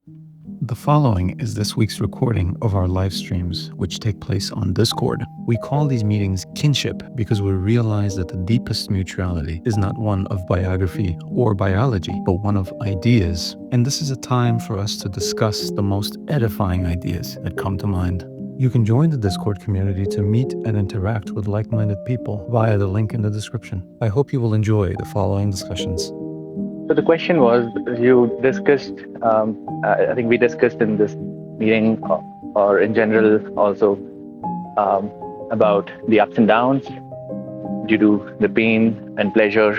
The following is this week's recording of our live streams, which take place on Discord. We call these meetings kinship because we realize that the deepest mutuality is not one of biography or biology, but one of ideas. And this is a time for us to discuss the most edifying ideas that come to mind. You can join the Discord community to meet and interact with like-minded people via the link in the description. I hope you will enjoy the following discussions. So the question was, you discussed, I think we discussed in this meeting or in general also um, about the ups and downs due to the pain and pleasure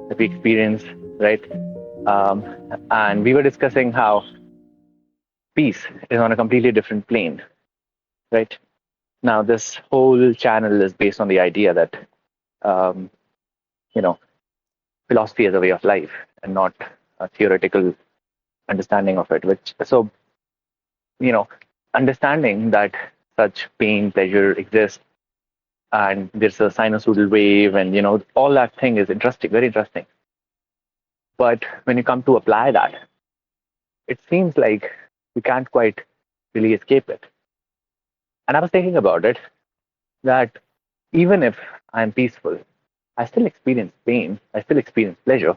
that we experience, right? Um, and we were discussing how peace is on a completely different plane, right? Now, this whole channel is based on the idea that, um, you know, philosophy is a way of life and not a theoretical understanding of it, which so you know, understanding that such pain, pleasure exists, and there's a sinusoidal wave, and all that thing is interesting, very interesting. But when you come to apply that, it seems like we can't quite really escape it. And I was thinking about it that even if I'm peaceful, I still experience pain, I still experience pleasure.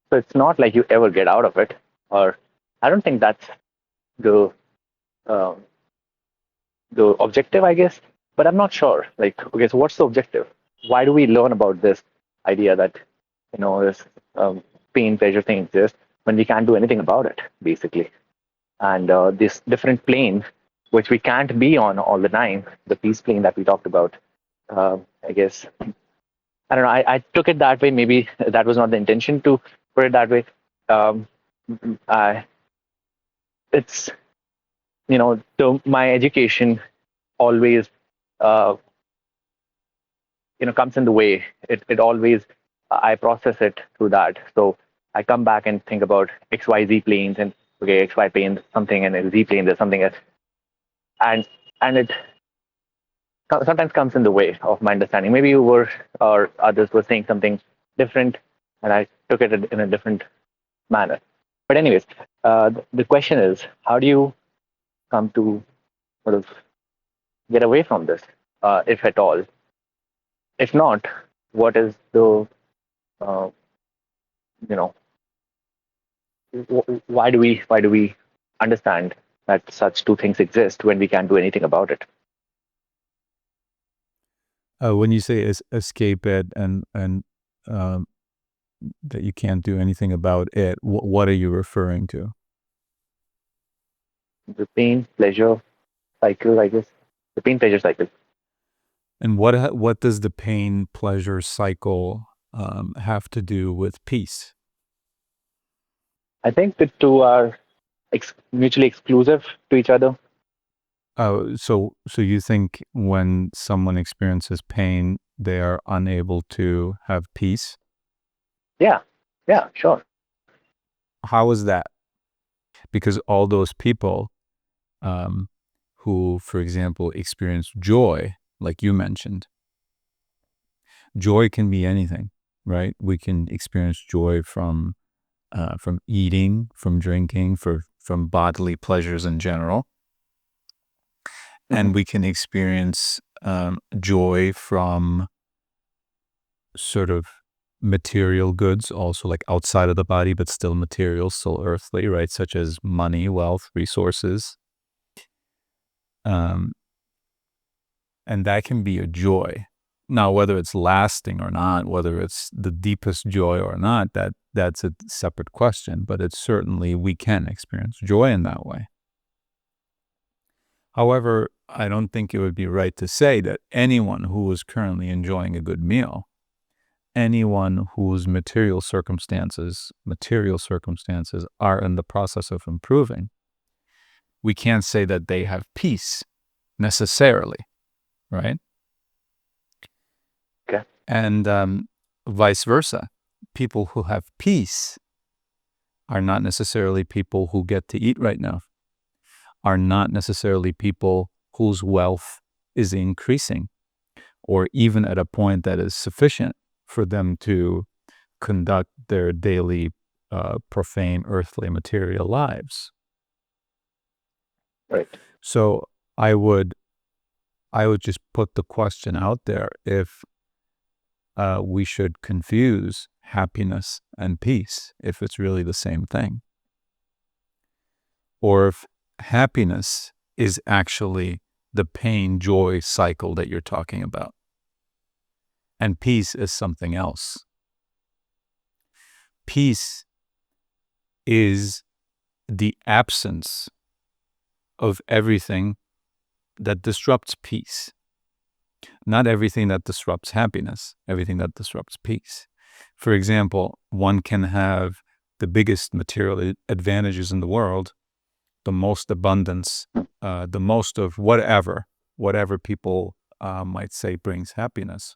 So it's not like you ever get out of it, or I don't think that's the um, the objective, I guess. But I'm not sure. Like, okay, so what's the objective? Why do we learn about this idea that this pain pleasure thing exists when we can't do anything about it, basically? And this different plane, which we can't be on all the time, the peace plane that we talked about. I guess I don't know. I took it that way. Maybe that was not the intention to put it that way. Um, I, it's my education always uh, comes in the way. It always I process it through that. So I come back and think about XYZ planes and okay, XY plane something and Z plane there's something else, and it sometimes comes in the way of my understanding. Maybe you were or others were saying something different, and I took it in a different manner. But anyways, the question is, how do you come to sort of get away from this, if at all? If not, what is the uh, you know why do we understand that such two things exist when we can't do anything about it? When you say escape it and um, that you can't do anything about it, what are you referring to? The pain pleasure cycle, I guess. The pain pleasure cycle. And what does the pain pleasure cycle have to do with peace? I think the two are mutually exclusive to each other. Oh, so you think when someone experiences pain, they are unable to have peace? Yeah, yeah, sure. How is that? Because all those people um, who, for example, experience joy, like you mentioned, joy can be anything, right? We can experience joy from eating, from drinking, from bodily pleasures in general, Hmm. and we can experience joy from sort of material goods, also like outside of the body, but still material, still earthly, right? Such as money, wealth, resources. Um, and that can be a joy. Now, whether it's lasting or not, whether it's the deepest joy or not, that's a separate question. But it's certainly we can experience joy in that way. However, I don't think it would be right to say that anyone who is currently enjoying a good meal, anyone whose material circumstances are in the process of improving, we can't say that they have peace necessarily, right? Okay. And vice versa. People who have peace are not necessarily people who get to eat right now, are not necessarily people whose wealth is increasing, or even at a point that is sufficient for them to conduct their daily profane earthly material lives. Right. So I would just put the question out there if we should confuse happiness and peace, if it's really the same thing, or if happiness is actually the pain joy cycle that you're talking about, and peace is something else. Peace is the absence of everything that disrupts peace. Not everything that disrupts happiness, everything that disrupts peace. For example, one can have the biggest material advantages in the world, the most abundance, the most of whatever people might say brings happiness.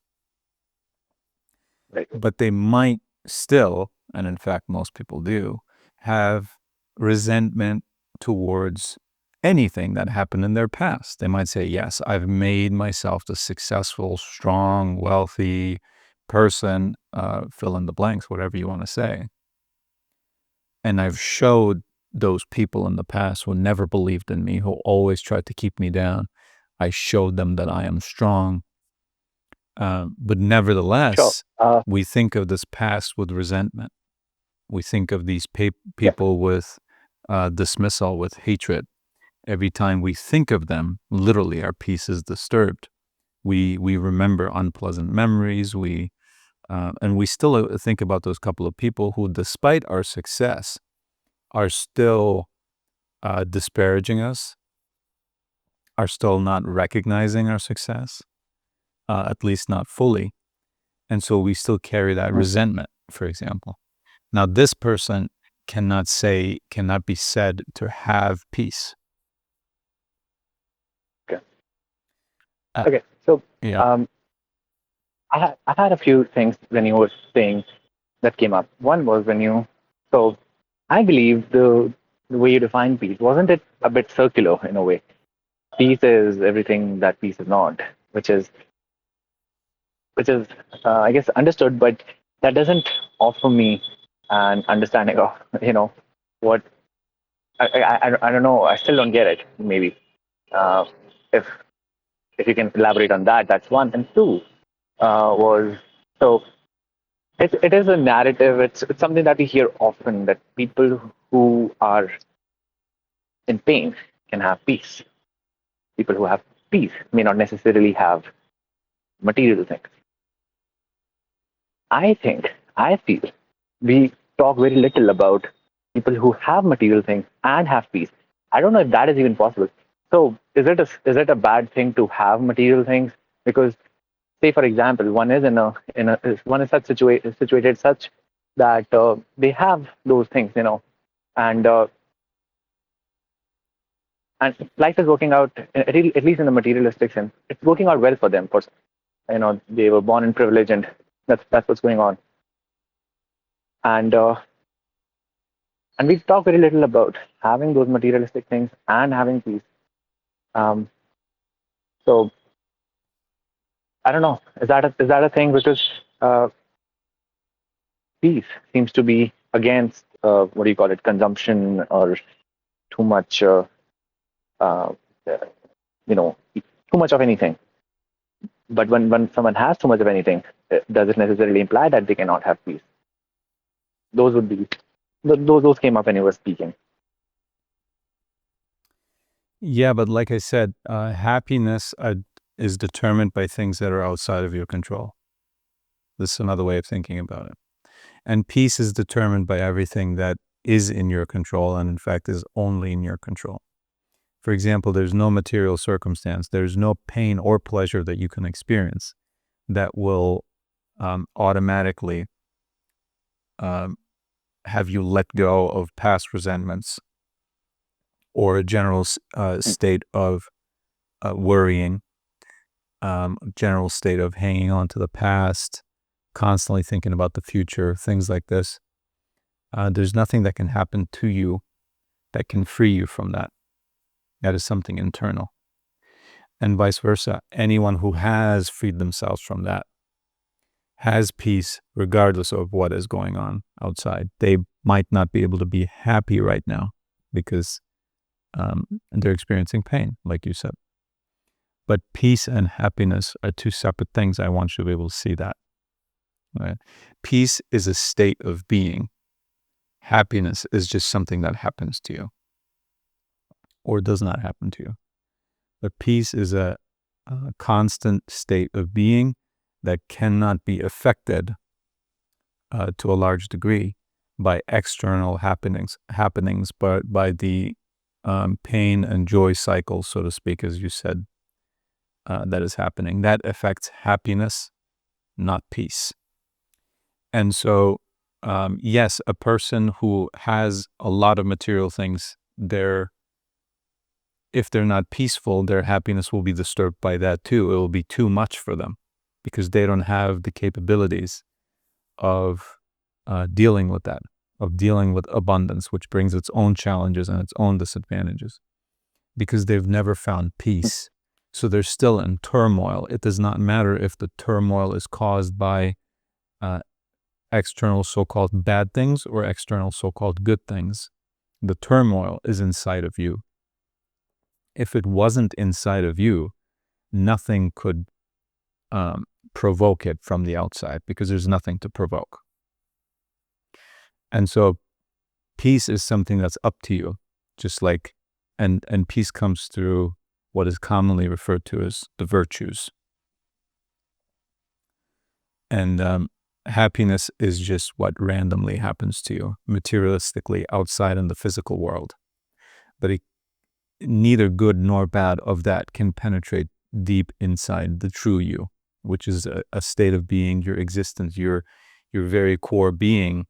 Right. But they might still, and in fact most people do, have resentment towards anything that happened in their past. They might say, yes, I've made myself the successful, strong, wealthy person, fill in the blanks, whatever you want to say. And I've showed those people in the past who never believed in me, who always tried to keep me down. I showed them that I am strong. But Sure. nevertheless, we think of this past with resentment. We think of these Yeah. people with dismissal, with hatred. Every time we think of them, literally our peace is disturbed. We remember unpleasant memories. And we still think about those couple of people who, despite our success, are still disparaging us, are still not recognizing our success, at least not fully. And so we still carry that resentment, for example. Now, this person cannot be said to have peace. Okay. Uh, Okay. So yeah. um, I had a few things when you were saying that came up. One was when you, so I believe the way you define peace, wasn't it a bit circular in a way? Peace is everything that peace is not, which is I guess understood, but that doesn't offer me an understanding of what I don't know. I still don't get it. Maybe uh, if you can elaborate on that, that's one. And two was so it is a narrative. It's something that we hear often that people who are in pain can have peace. People who have peace may not necessarily have material things. I feel we talk very little about people who have material things and have peace. I don't know if that is even possible. So is it a bad thing to have material things? Because say for example, one is one is situated such that they have those things, and and life is working out at least in the materialistic sense. It's working out well for them. For they were born in privilege, and that's what's going on. And we talk very little about having those materialistic things and having peace. Um, so I don't know. Is that a thing? Because uh, peace seems to be against what do you call it, consumption or too much, uh, uh, too much of anything. But when someone has too much of anything, does it necessarily imply that they cannot have peace? Those would be those came up when you were speaking. Yeah, but like I said, happiness is determined by things that are outside of your control. This is another way of thinking about it. And peace is determined by everything that is in your control and, in fact, is only in your control. For example, there's no material circumstance, there's no pain or pleasure that you can experience that will automatically have you let go of past resentments or a general state of worrying, general state of hanging on to the past, constantly thinking about the future, things like this. There's nothing that can happen to you that can free you from that. That is something internal. And vice versa. Anyone who has freed themselves from that has peace regardless of what is going on outside. They might not be able to be happy right now because and they're experiencing pain, like you said. But peace and happiness are two separate things. I want you to be able to see that. Right? Peace is a state of being. Happiness is just something that happens to you or does not happen to you. But peace is a constant state of being that cannot be affected to a large degree by external happenings, but by the pain and joy cycle, so to speak, as you said, that is happening. That affects happiness, not peace. And so, yes, a person who has a lot of material things, if they're not peaceful, their happiness will be disturbed by that too. It will be too much for them because they don't have the capabilities of dealing with that, of dealing with abundance, which brings its own challenges and its own disadvantages because they've never found peace. So they're still in turmoil. It does not matter if the turmoil is caused by external so-called bad things or external so-called good things. The turmoil is inside of you. If it wasn't inside of you, nothing could provoke it from the outside because there's nothing to provoke. And so peace is something that's up to you, just like, and peace comes through what is commonly referred to as the virtues. And happiness is just what randomly happens to you, materialistically outside in the physical world. But neither good nor bad of that can penetrate deep inside the true you, which is a state of being, your existence, your very core being,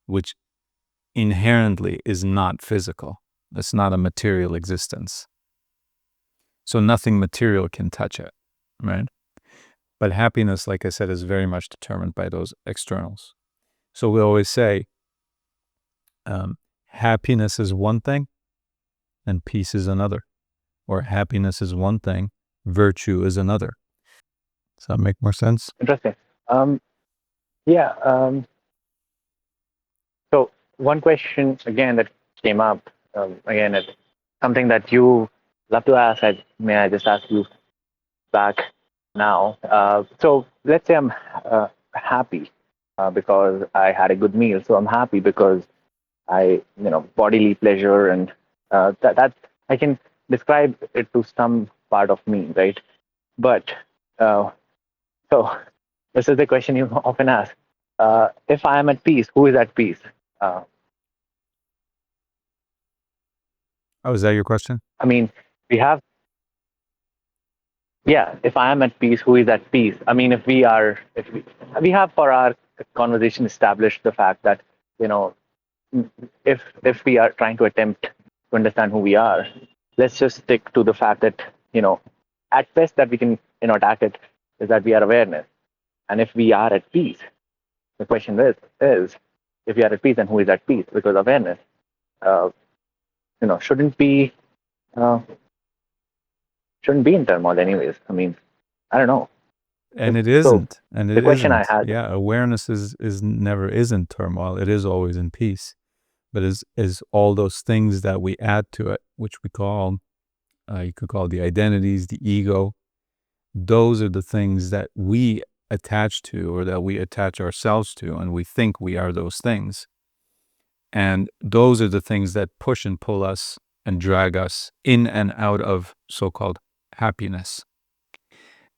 which inherently is not physical. It's not a material existence. So nothing material can touch it, right? But happiness, like I said, is very much determined by those externals. So we always say, happiness is one thing and peace is another. Or happiness is one thing, virtue is another. Does that make more sense? Interesting. Yeah. So one question again that came up, again, it's something that you love to ask. May I just ask you back now? So let's say I'm happy because I had a good meal. So I'm happy because bodily pleasure and that I can describe it to some part of me, right? But uh, so this is the question you often ask. If I am at peace, who is at peace? Uh, Oh, is that your question? I mean, we have, yeah, if I am at peace, who is at peace? I mean, if we have for our conversation established the fact that, you know, if we are trying to attempt to understand who we are, let's just stick to the fact that, at best that we can, attack it is that we are awareness. And if we are at peace, the question is if we are at peace, then who is at peace? Because awareness, uh, shouldn't be uh, shouldn't be in turmoil anyways. I mean, I don't know. And it So isn't. And the it question I isn't. had, Yeah, awareness is never is in turmoil. It is always in peace. But is all those things that we add to it, which we call, you could call the identities, the ego, those are the things that we attach to or that we attach ourselves to, and we think we are those things. And those are the things that push and pull us and drag us in and out of so-called happiness.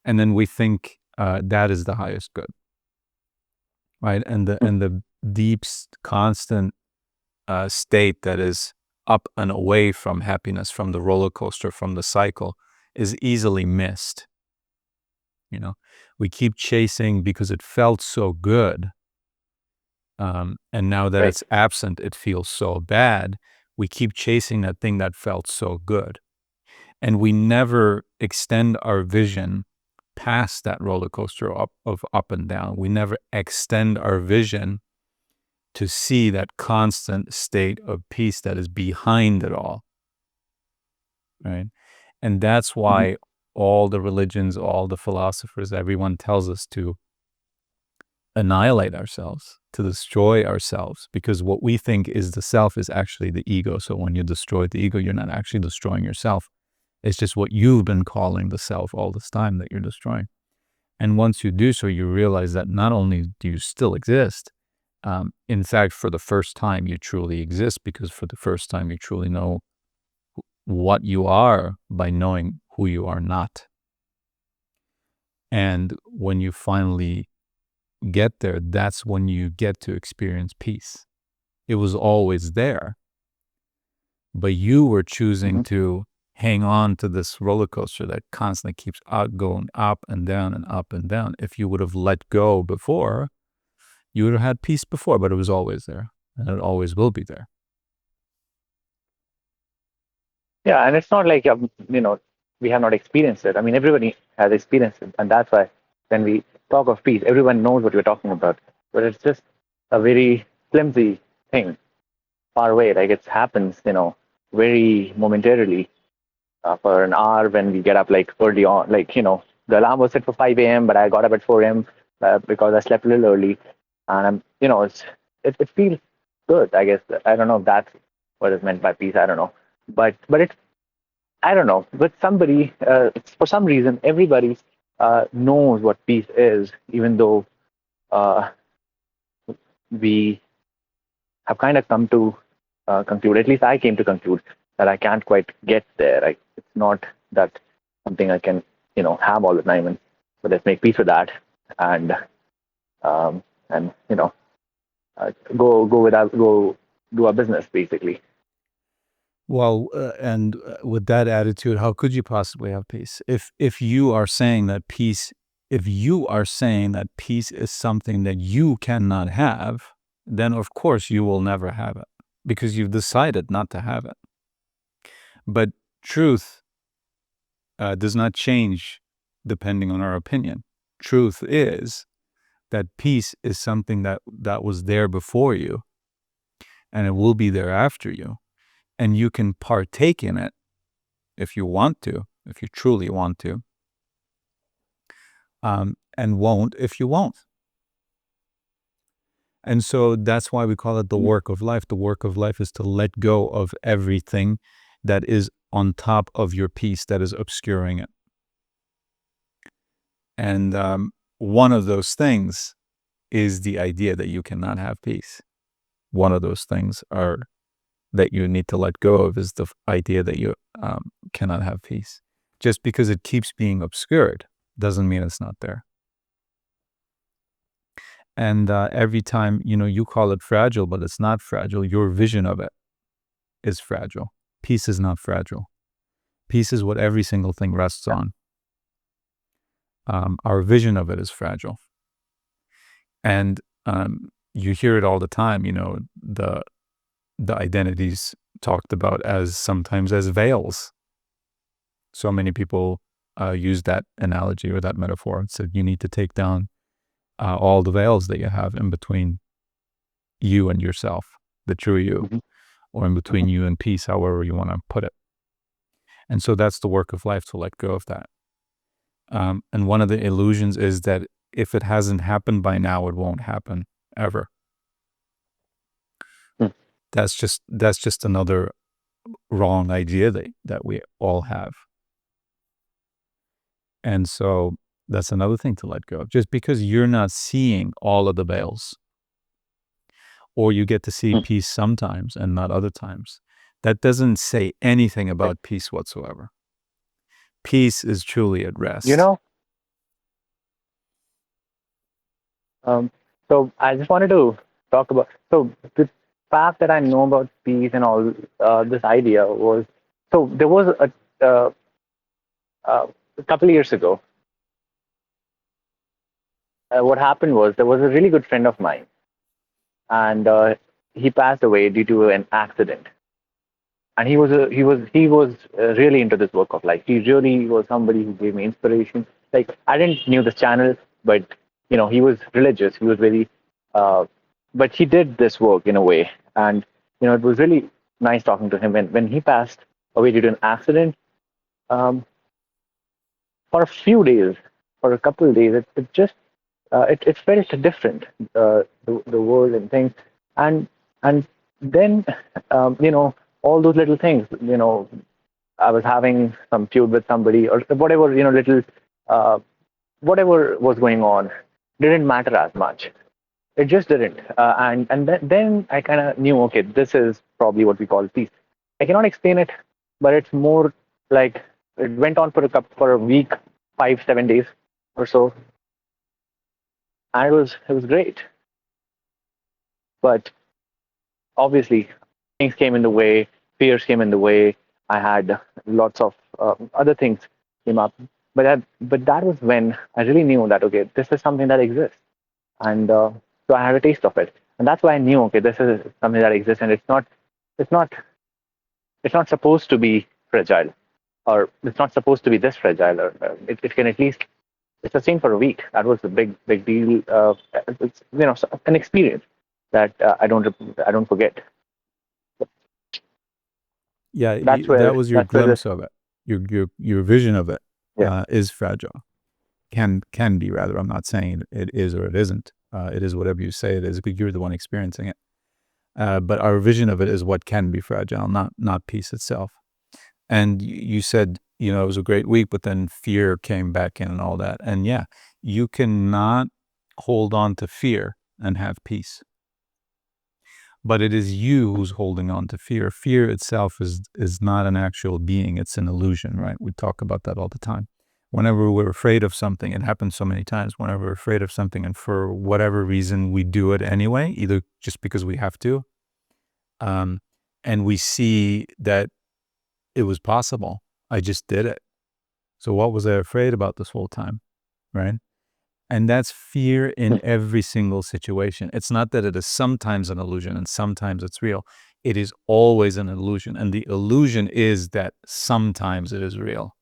And then we think that is the highest good, right? And the deep, constant state that is up and away from happiness, from the roller coaster, from the cycle, is easily missed. We keep chasing because it felt so good. And now that right? it's absent, it feels so bad. We keep chasing that thing that felt so good. And we never extend our vision past that roller coaster of up and down. We never extend our vision to see that constant state of peace that is behind it all, right? And that's Mm-hmm. why all the religions, all the philosophers, everyone tells us to annihilate ourselves, to destroy ourselves, because what we think is the self is actually the ego. So when you destroy the ego, you're not actually destroying yourself. It's just what you've been calling the self all this time that you're destroying. And once you do so, you realize that not only do you still exist, in fact, for the first time, you truly exist, because for the first time, you truly know what you are by knowing who you are not. And when you finally get there, that's when you get to experience peace. It was always there, but you were choosing to hang on to this roller coaster that constantly keeps going up and down and up and down. If you would have let go before, you would have had peace before, but it was always there, and it always will be there. Yeah, and it's not like we have not experienced it. I mean, everybody has experienced it, and that's why when we talk of peace, everyone knows what we're talking about. But it's just a very flimsy thing, far away. Like it happens, very momentarily for an hour when we get up like early on. Like the alarm was set for 5 a.m., but I got up at 4 a.m. Because I slept a little early, and it feels good. I guess I don't know if that's what is meant by peace. I don't know, but it's I don't know. But somebody, for some reason, everybody knows what peace is, even though uh, we have kind of come to conclude. At least I came to conclude that I can't quite get there. It's not that something I can, have all the time. And so let's make peace with that, and um, and go do our business basically. Well, and with that attitude, how could you possibly have peace? If you are saying that peace, if you are saying that peace is something that you cannot have, then of course you will never have it, because you've decided not to have it. But truth does not change depending on our opinion. Truth is that peace is something that was there before you, and it will be there after you. And you can partake in it if you want to, if you truly want to, and won't if you won't. And so that's why we call it the work of life. The work of life is to let go of everything that is on top of your peace, that is obscuring it. And one of those things is the idea that you cannot have peace. One of those things are that you need to let go of is the idea that you cannot have peace. Just because it keeps being obscured doesn't mean it's not there. And every time, you call it fragile, but it's not fragile. Your vision of it is fragile. Peace is not fragile. Peace is what every single thing rests on. Our vision of it is fragile. And you hear it all the time, the identities talked about as sometimes as veils. So many people use that analogy or that metaphor and said you need to take down all the veils that you have in between you and yourself, the true you, or in between you and peace, however you want to put it. And so that's the work of life, to let go of that. And one of the illusions is that if it hasn't happened by now, it won't happen ever. That's just another wrong idea that we all have. And so that's another thing to let go of. Just because you're not seeing all of the veils, or you get to see peace sometimes and not other times, that doesn't say anything about peace whatsoever. Peace is truly at rest. So I just wanted to talk about the fact that I know about peace and all this idea was there was a couple of years ago. What happened was there was a really good friend of mine, and he passed away due to an accident. And he was really into this work of life. He really was somebody who gave me inspiration. Like I didn't knew this channel, but he was religious. He was very, but he did this work in a way, and it was really nice talking to him. And when he passed away due to an accident, um, for a few days, for a couple of days, it just it felt different, the world and things, and and then all those little things. I was having some feud with somebody or whatever, little uh, whatever was going on didn't matter as much. It just didn't. And then I kind of knew, okay, this is probably what we call peace. I cannot explain it, but it's more like it went on for a week, 5 7 days or so, and it was great. But obviously, things came in the way, fears came in the way. I had lots of other things came up, but that was when I really knew that, okay, this is something that exists, and so I had a taste of it, and that's why I knew, okay, this is something that exists, and it's not it's not supposed to be fragile, or it's not supposed to be this fragile, or it can at least sustain for a week. That was a big deal. It's, an experience that I don't forget. Yeah, That's that where was your that's where this glimpse of it. Your vision of it yeah. is fragile. Can be, rather. I'm not saying it is or it isn't. It is whatever you say it is, but you're the one experiencing it. But our vision of it is what can be fragile, not peace itself. And you said, it was a great week, but then fear came back in and all that. And yeah, you cannot hold on to fear and have peace. But it is you who's holding on to fear. Fear itself is not an actual being. It's an illusion, right? We talk about that all the time. Whenever we're afraid of something, it happens so many times. Whenever we're afraid of something, and for whatever reason we do it anyway, either just because we have to, um, and we see that it was possible. I just did it. So what was I afraid about this whole time, right? And that's fear in every single situation. It's not that it is sometimes an illusion and sometimes it's real. It is always an illusion. And the illusion is that sometimes it is real.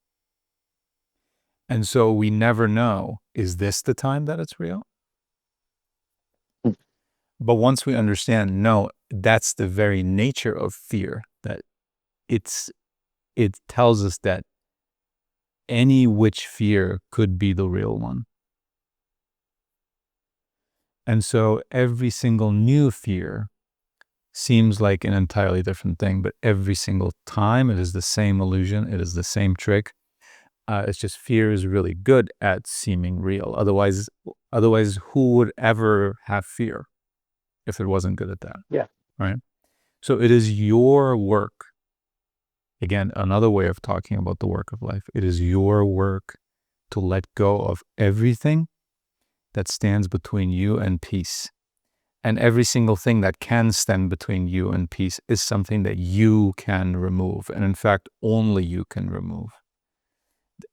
And so we never know, is this the time that it's real? But once we understand, no, that's the very nature of fear, that it tells us that any which fear could be the real one. And so every single new fear seems like an entirely different thing, but every single time it is the same illusion, it is the same trick. It's just fear is really good at seeming real. Otherwise, who would ever have fear if it wasn't good at that, Yeah. right? So it is your work. Again, another way of talking about the work of life. It is your work to let go of everything that stands between you and peace. And every single thing that can stand between you and peace is something that you can remove. And in fact, only you can remove.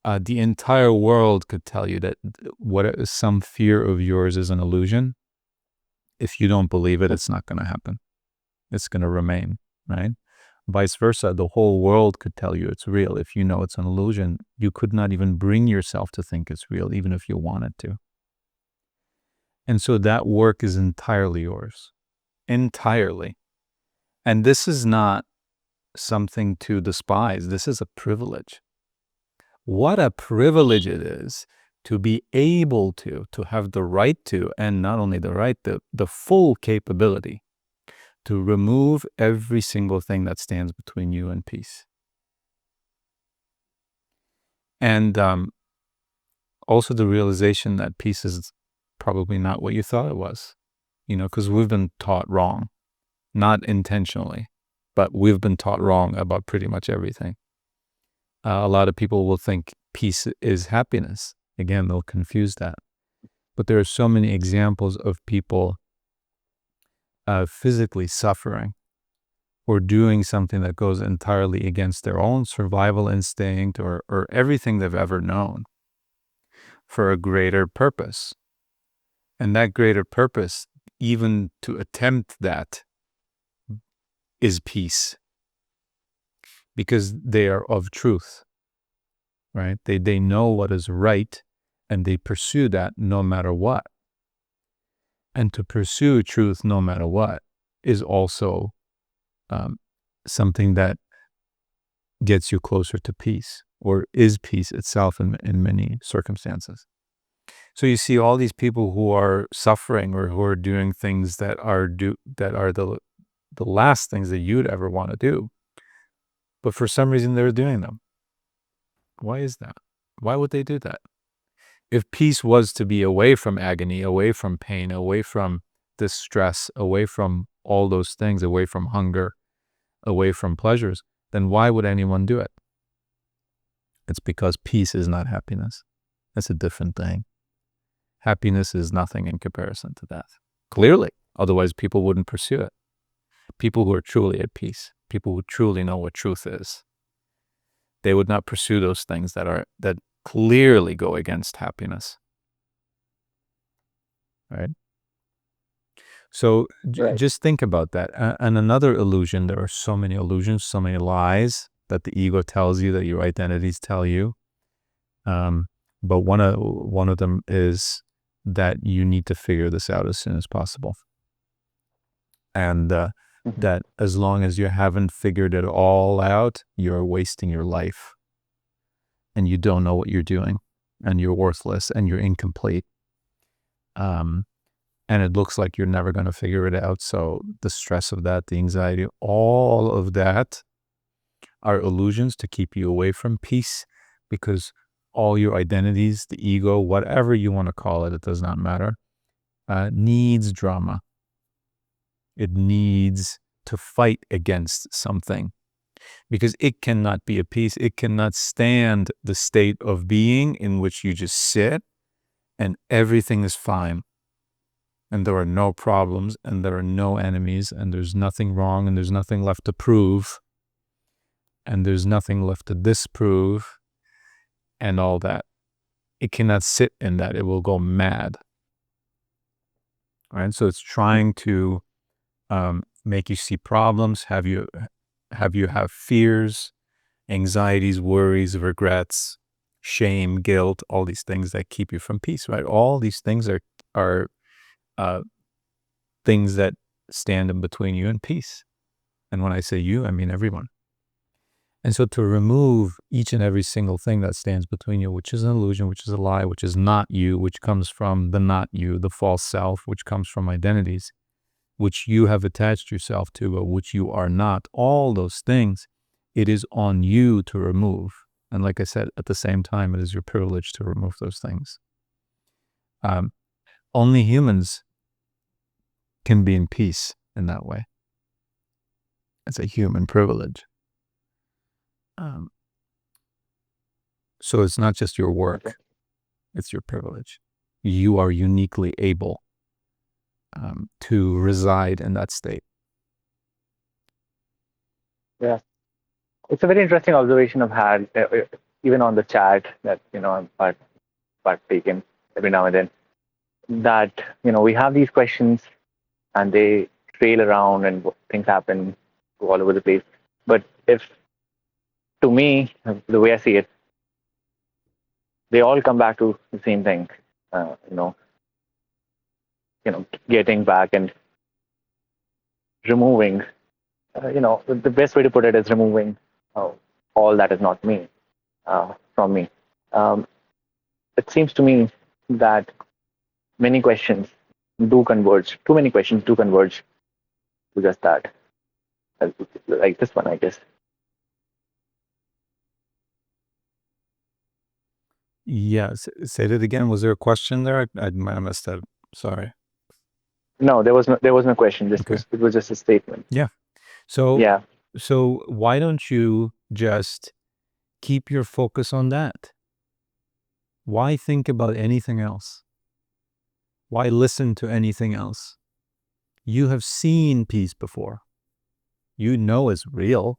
The entire world could tell you that some fear of yours is an illusion. If you don't believe it, it's not going to happen. It's going to remain, right? Vice versa, the whole world could tell you it's real. If you know it's an illusion, you could not even bring yourself to think it's real, even if you wanted to. And so that work is entirely yours. Entirely. And this is not something to despise. This is a privilege. What a privilege it is to be able to have the right to, and not only the right, the full capability to remove every single thing that stands between you and peace. And also the realization that peace is probably not what you thought it was, because we've been taught wrong, not intentionally, but we've been taught wrong about pretty much everything. A lot of people will think peace is happiness. Again, they'll confuse that. But there are so many examples of people physically suffering or doing something that goes entirely against their own survival instinct or everything they've ever known for a greater purpose. And that greater purpose, even to attempt that, is peace, because they are of truth, right? They know what is right, and they pursue that no matter what. And to pursue truth no matter what is also something that gets you closer to peace, or is peace itself in many circumstances. So you see all these people who are suffering or who are doing things that are the last things that you'd ever want to do, but for some reason they're doing them. Why is that? Why would they do that? If peace was to be away from agony, away from pain, away from distress, away from all those things, away from hunger, away from pleasures, then why would anyone do it? It's because peace is not happiness. That's a different thing. Happiness is nothing in comparison to that. Clearly, otherwise people wouldn't pursue it. People who are truly at peace, people who truly know what truth is, they would not pursue those things that clearly go against happiness. Right? So Right. just think about that. And another illusion, there are so many illusions, so many lies that the ego tells you, that your identities tell you. But one of them is that you need to figure this out as soon as possible. And that as long as you haven't figured it all out, you're wasting your life. And you don't know what you're doing. And you're worthless and you're incomplete. And it looks like you're never going to figure it out. So the stress of that, the anxiety, all of that are illusions to keep you away from peace, because all your identities, the ego, whatever you want to call it, it does not matter, needs drama. It needs to fight against something because it cannot be at peace. It cannot stand the state of being in which you just sit and everything is fine. And there are no problems, and there are no enemies, and there's nothing wrong, and there's nothing left to prove, and there's nothing left to disprove, and all that. It cannot sit in that. It will go mad. Right? So it's trying to make you see problems, have you have fears, anxieties, worries, regrets, shame, guilt, all these things that keep you from peace. Right? All these things are things that stand in between you and peace. And when I say you, I mean everyone. And so to remove each and every single thing that stands between you, which is an illusion, which is a lie, which is not you, which comes from the not you, the false self, which comes from identities, which you have attached yourself to, but which you are not, all those things, it is on you to remove. And like I said, at the same time, it is your privilege to remove those things. Only humans can be in peace in that way. It's a human privilege. So it's not just your work, it's your privilege. You are uniquely able to reside in that state. Yeah. It's a very interesting observation I've had, even on the chat that, I'm partaking every now and then, that, we have these questions and they trail around and things happen all over the place. But to me, the way I see it, they all come back to the same thing, uh, you know, getting back and removing, the best way to put it is removing all that is not me from me. It seems to me that many questions do converge, too many questions do converge to just that, like this one, I guess. Yeah, say that again. Was there a question there? I might have missed that. Sorry. No, there was no question. It was just a statement. Yeah. So Yeah. So why don't you just keep your focus on that? Why think about anything else? Why listen to anything else? You have seen peace before. You know it's real.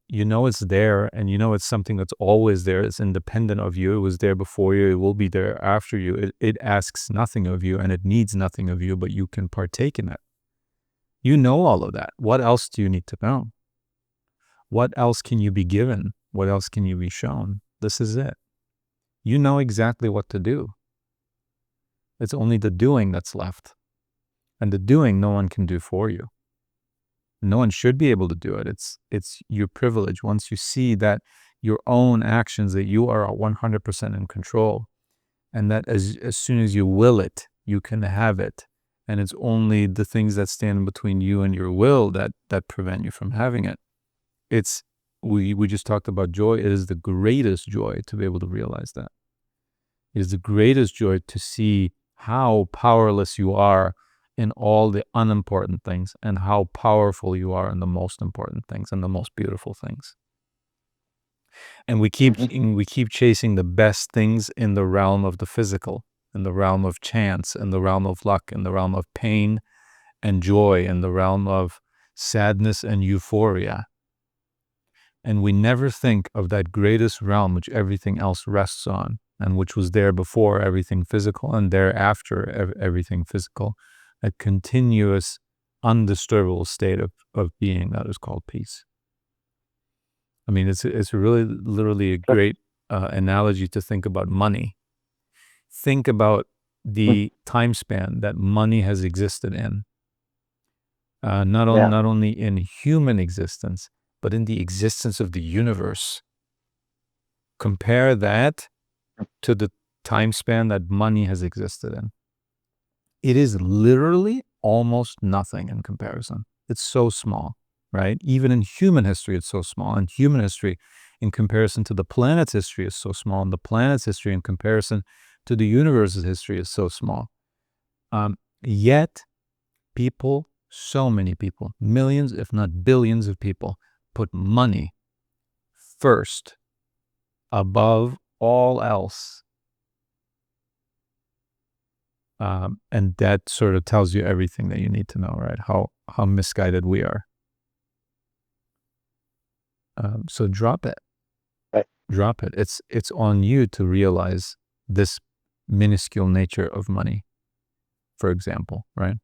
You know it's there, and you know it's something that's always there. It's independent of you. It was there before you. It will be there after you. It asks nothing of you, and it needs nothing of you, but you can partake in it. You know all of that. What else do you need to know? What else can you be given? What else can you be shown? This is it. You know exactly what to do. It's only the doing that's left. And the doing, no one can do for you. No one should be able to do it. It's your privilege. Once you see that your own actions, that you are 100% in control, and that as soon as you will it, you can have it. And it's only the things that stand between you and your will that prevent you from having it. It's, we just talked about joy. It is the greatest joy to be able to realize that. It is the greatest joy to see how powerless you are in all the unimportant things, and how powerful you are in the most important things and the most beautiful things. And we keep chasing the best things in the realm of the physical, in the realm of chance, in the realm of luck, in the realm of pain and joy, in the realm of sadness and euphoria. And we never think of that greatest realm which everything else rests on, and which was there before everything physical and thereafter everything physical, a continuous, undisturbable state of being that is called peace. I mean, it's really literally a great analogy to think about money. Think about the time span that money has existed in. Not only in human existence, but in the existence of the universe. Compare that to the time span that money has existed in. It is literally almost nothing in comparison. It's so small, right? Even in human history, it's so small. And human history, in comparison to the planet's history, is so small. And the planet's history, in comparison to the universe's history, is so small. Yet, people, so many people, millions, if not billions of people, put money first, above all else. And that sort of tells you everything that you need to know, right? How misguided we are. So drop it. Right. Drop it. It's on you to realize this minuscule nature of money, for example, right?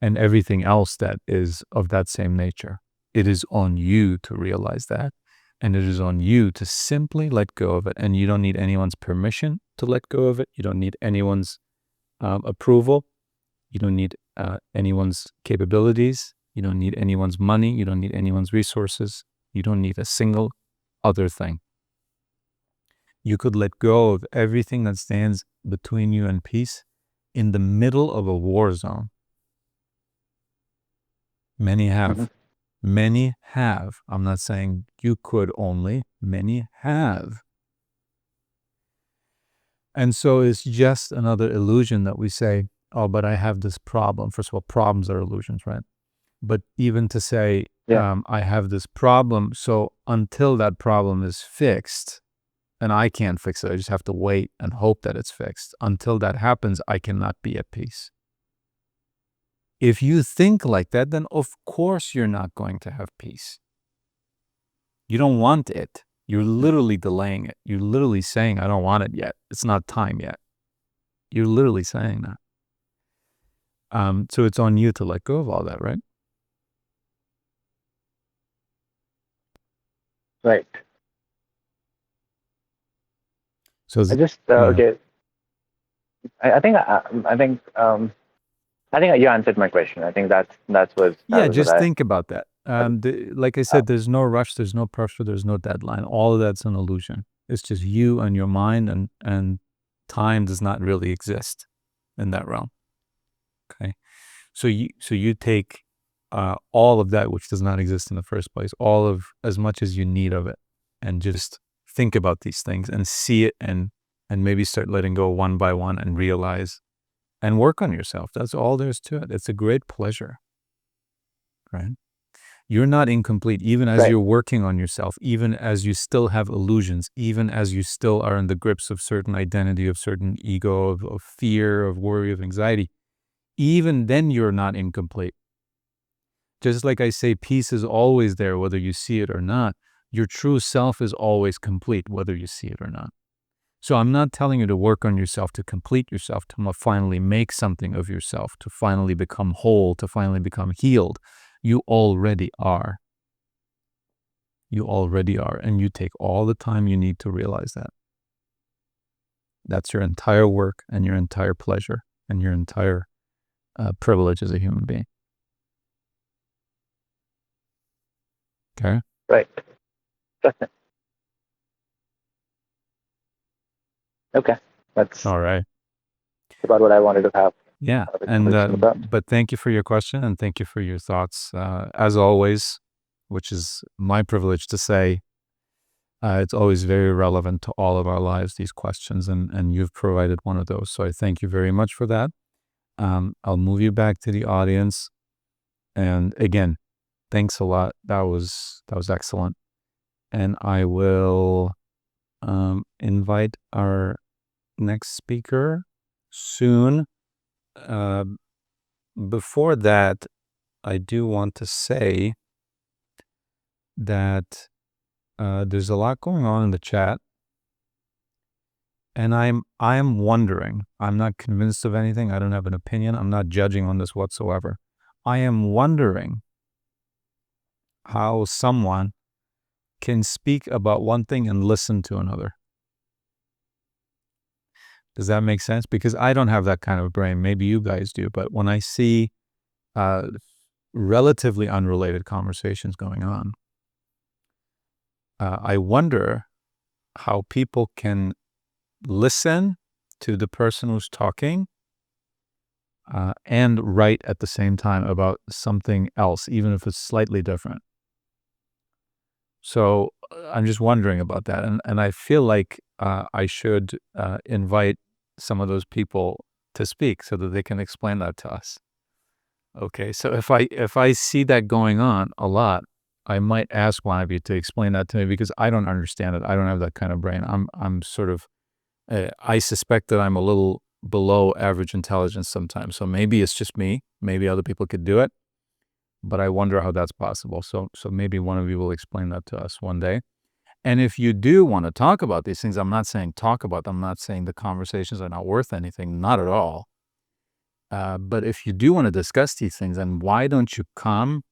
And everything else that is of that same nature. It is on you to realize that. And it is on you to simply let go of it. And you don't need anyone's permission to let go of it. You don't need anyone's approval. You don't need anyone's capabilities. You don't need anyone's money. You don't need anyone's resources. You don't need a single other thing. You could let go of everything that stands between you and peace in the middle of a war zone. Many have. Many have. I'm not saying you could only. Many have. And so it's just another illusion that we say, oh, but I have this problem. First of all, problems are illusions, right? But even to say, I have this problem, so until that problem is fixed, and I can't fix it, I just have to wait and hope that it's fixed. Until that happens, I cannot be at peace. If you think like that, then of course you're not going to have peace. You don't want it. You're literally delaying it. You're literally saying, I don't want it yet. It's not time yet. You're literally saying that. So it's on you to let go of all that, right? Right. So I just okay. I think you answered my question. I think that was just think about that. Like I said, there's no rush, there's no pressure, there's no deadline. All of that's an illusion. It's just you and your mind, and time does not really exist in that realm. Okay, so you take all of that which does not exist in the first place, all of as much as you need of it, and just think about these things and see it, and maybe start letting go one by one and realize and work on yourself. That's all there's to it. It's a great pleasure, right? You're not incomplete, even as you're working on yourself, even as you still have illusions, even as you still are in the grips of certain identity, of certain ego, of fear, of worry, of anxiety. Even then, you're not incomplete. Just like I say, peace is always there, whether you see it or not. Your true self is always complete, whether you see it or not. So I'm not telling you to work on yourself, to complete yourself, to finally make something of yourself, to finally become whole, to finally become healed. You already are. You already are. And you take all the time you need to realize that. That's your entire work and your entire pleasure and your entire privilege as a human being. Okay? Right. Okay, that's All right. about what I wanted to have Yeah. a And, conversation about. but thank you for your question and thank you for your thoughts. As always, which is my privilege to say, it's always very relevant to all of our lives, these questions, and you've provided one of those. So I thank you very much for that. I'll move you back to the audience. And again, thanks a lot. That was excellent. And I will invite our next speaker soon. Uh, Before that, I do want to say that there's a lot going on in the chat, and I am wondering. I'm not convinced of anything. I don't have an opinion. I'm not judging on this whatsoever. I am wondering how someone can speak about one thing and listen to another. Does that make sense? Because I don't have that kind of brain. Maybe you guys do, but when I see uh, relatively unrelated conversations going on, I wonder how people can listen to the person who's talking and write at the same time about something else, even if it's slightly different. So I'm just wondering about that, and I feel like I should invite some of those people to speak so that they can explain that to us. Okay, so if I see that going on a lot, I might ask one of you to explain that to me because I don't understand it. I don't have that kind of brain. I'm sort of I suspect that I'm a little below average intelligence sometimes. So maybe it's just me. Maybe other people could do it, but I wonder how that's possible. So maybe one of you will explain that to us one day. And if you do want to talk about these things, I'm not saying talk about them. I'm not saying the conversations are not worth anything. Not at all. But if you do want to discuss these things, then why don't you come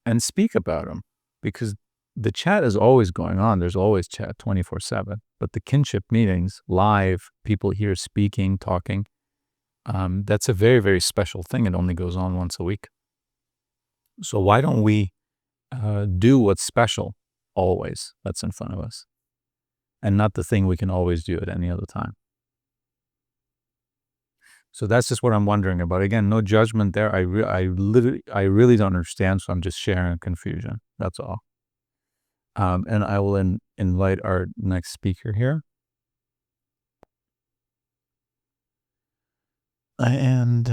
and speak about them? Because the chat is always going on. There's always chat 24/7. But the kinship meetings, live, people here speaking, talking, that's a very, very special thing. It only goes on once a week. So why don't we do what's special always that's in front of us and not the thing we can always do at any other time? So that's just what I'm wondering about. Again, no judgment there. I really don't understand, so I'm just sharing confusion. That's all. And I will invite our next speaker here. And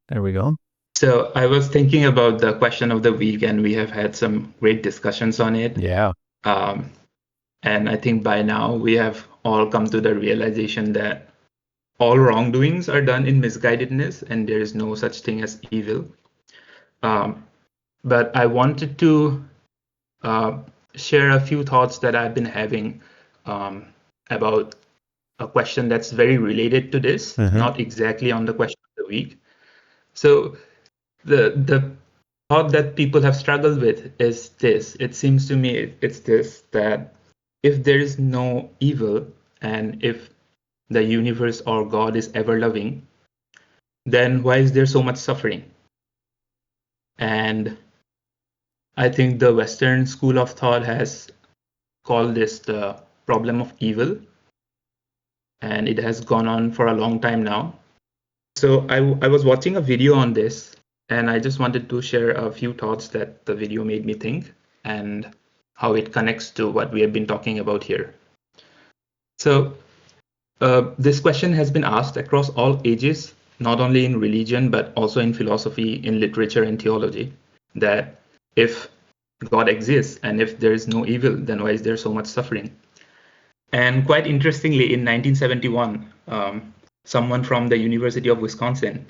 there we go. So I was thinking about the question of the week, and we have had some great discussions on it. Yeah. And I think by now we have all come to the realization that all wrongdoings are done in misguidedness, and there is no such thing as evil. But I wanted to share a few thoughts that I've been having about a question that's very related to this, not exactly on the question of the week. So the thought that people have struggled with is this. It seems to me it's this, that if there is no evil and if the universe or God is ever loving, then why is there so much suffering? And I think the Western school of thought has called this the problem of evil, and it has gone on for a long time now. So I was watching a video on this, and I just wanted to share a few thoughts that the video made me think and how it connects to what we have been talking about here. So this question has been asked across all ages, not only in religion, but also in philosophy, in literature and theology, that if God exists and if there is no evil, then why is there so much suffering? And quite interestingly, in 1971, someone from the University of Wisconsin,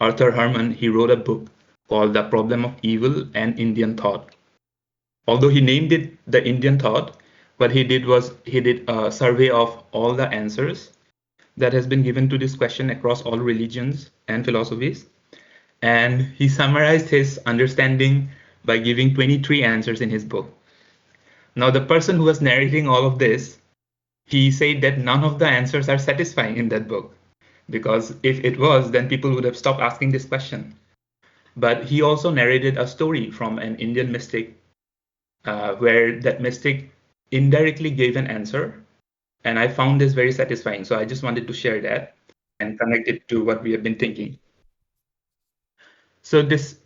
Arthur Herman, he wrote a book called The Problem of Evil and Indian Thought. Although he named it The Indian Thought, what he did was he did a survey of all the answers that has been given to this question across all religions and philosophies. And he summarized his understanding by giving 23 answers in his book. Now, the person who was narrating all of this, he said that none of the answers are satisfying in that book, because if it was, then people would have stopped asking this question. But he also narrated a story from an Indian mystic where that mystic indirectly gave an answer, And I found this very satisfying. So I just wanted to share that and connect it to what we have been thinking. So this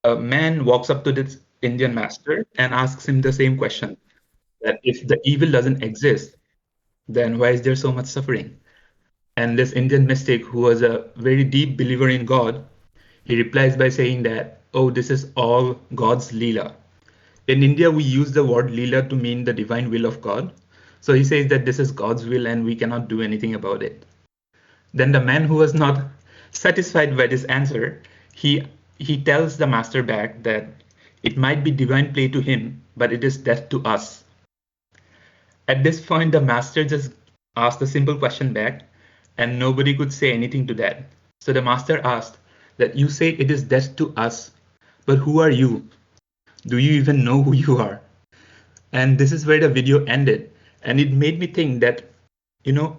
man walks up to this Indian master and asks him the same question, that if the evil doesn't exist, then why is there so much suffering? And this Indian mystic, who was a very deep believer in God, he replies by saying that, oh, this is all God's Leela. In India, we use the word Leela to mean the divine will of God. So he says that this is God's will and we cannot do anything about it. Then the man who was not satisfied by this answer, he he tells the master back that it might be divine play to him, but it is death to us. At this point, the master just asked a simple question back, and nobody could say anything to that. So the master asked that you say it is death to us, but who are you? Do you even know who you are? And this is where the video ended. And it made me think that,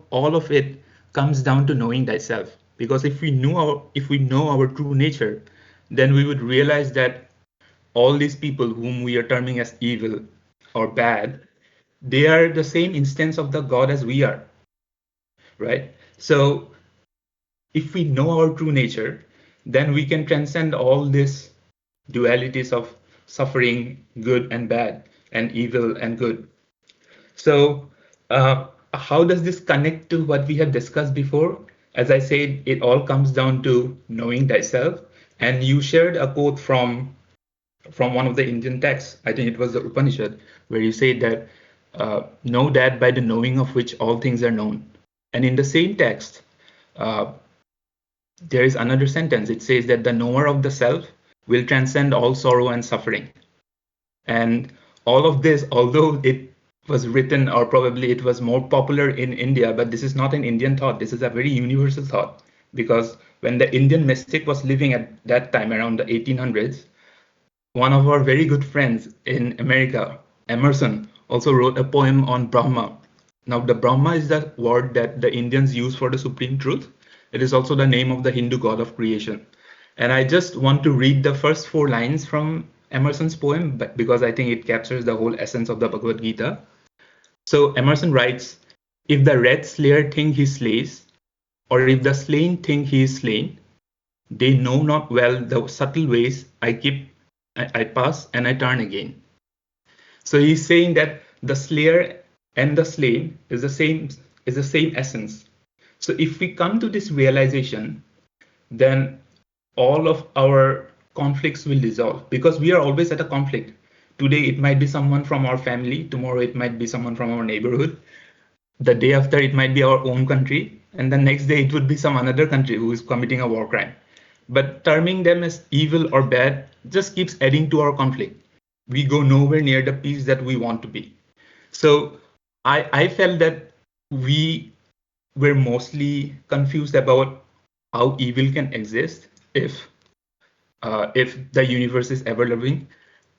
all of it comes down to knowing thyself. Because if we know our true nature, then we would realize that all these people whom we are terming as evil or bad, they are the same instance of the God as we are, right? So if we know our true nature, then we can transcend all these dualities of suffering, good and bad, and evil and good. So, how does this connect to what we have discussed before? As I said, it all comes down to knowing thyself. And you shared a quote from one of the Indian texts. I think it was the Upanishad, where you say that know that by the knowing of which all things are known. And in the same text, uh, there is another sentence. It says that the knower of the self will transcend all sorrow and suffering. And all of this, although it was written or probably it was more popular in India, but this is not an Indian thought. This is a very universal thought. Because when the Indian mystic was living at that time around the 1800s, one of our very good friends in America, Emerson, also wrote a poem on Brahma. Now, the Brahma is the word that the Indians use for the supreme truth. It is also the name of the Hindu god of creation. And I just want to read the first four lines from Emerson's poem because I think it captures the whole essence of the Bhagavad Gita. So Emerson writes, if the red slayer think he slays, or if the slain think he is slain, they know not well the subtle ways I pass and I turn again. So he's saying that the slayer and the slain is the same essence. So if we come to this realization, then all of our conflicts will dissolve because we are always at a conflict. Today it might be someone from our family, tomorrow it might be someone from our neighborhood, the day after it might be our own country, and the next day it would be some another country who is committing a war crime. But terming them as evil or bad just keeps adding to our conflict. We go nowhere near the peace that we want to be. So I felt that we were mostly confused about how evil can exist if the universe is ever loving.